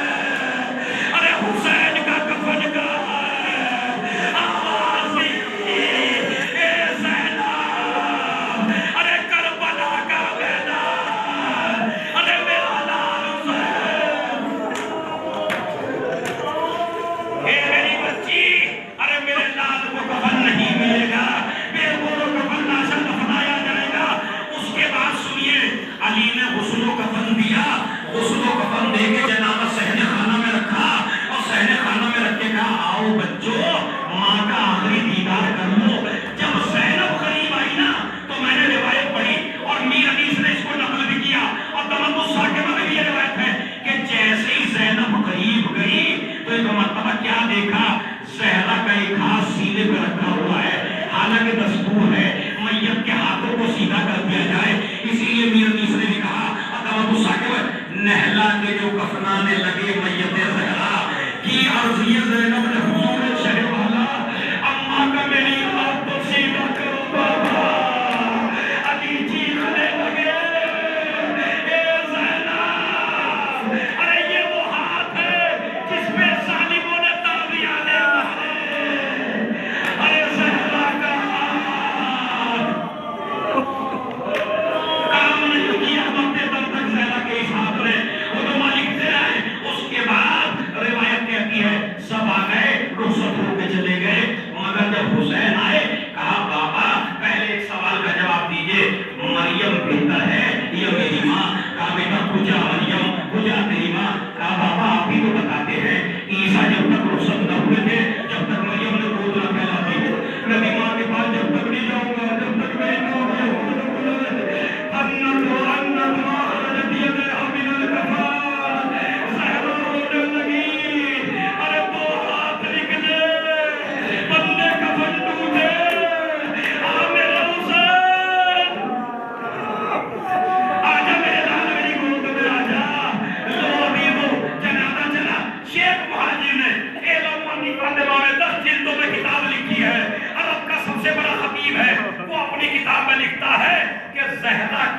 ارے حسین کا کفن کہاں ہے؟ آواز دی اے زینب، ارے کربلا کا میدان، ارے میرا لال حسین. اے میری بچی، ارے میرے لال کو کفن نہیں ملے گا، میرے کو تو کفن ناشا دفنایا جائے گا. اس کے بعد سنیے علی نے غسل و کفن دیا. غسل و کفن دے کے جناب صحن خانہ میں رکھا اور صحن خانہ میں رکھ کے کہا آؤ بچوں ماں کا آخری دیدار کر لو. جب زینب قریب آئی نا تو میں نے روایت پڑھی اور میر حدیث نے اس کو نقل بھی کیا اور تمام الصحابہ میں بھی یہ روایت ہے کہ جیسے ہی زینب قریب گئی تو ایک مرتبہ کیا دیکھا؟ زہرا کا ایک ہاتھ سینے پہ رکھا ہوا ہے. حالانکہ دستور ہے میت کے ہاتھوں کو سیدھا کر دیا جائے، اسی لیے میر حدیث نے بھی کہا نہلا کے جو کفنانے لگے میت زہرا کی عرضی زینب نے حضور شہ والا اماں کا میری ہاتھ تو سیدھا کرو بابا. علی چیخنے لگے اے زینب، ارے یہ وہ ہاتھ ہے جس پہ ظالموں نے تاویانے مارے. ارے زہرا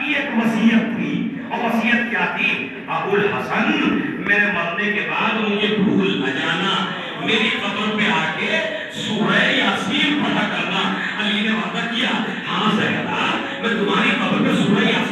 کی ایک وصیت تھی، اور وصیت کیا تھی؟ ابو الحسن میرے مرنے کے بعد مجھے بھول نہ جانا، میری قبر پہ آ کے سورہ یاسین پڑھا کرنا۔ علی نے وعدہ کیا، ہاں زہرا میں تمہاری قبر پہ سورہ یاسین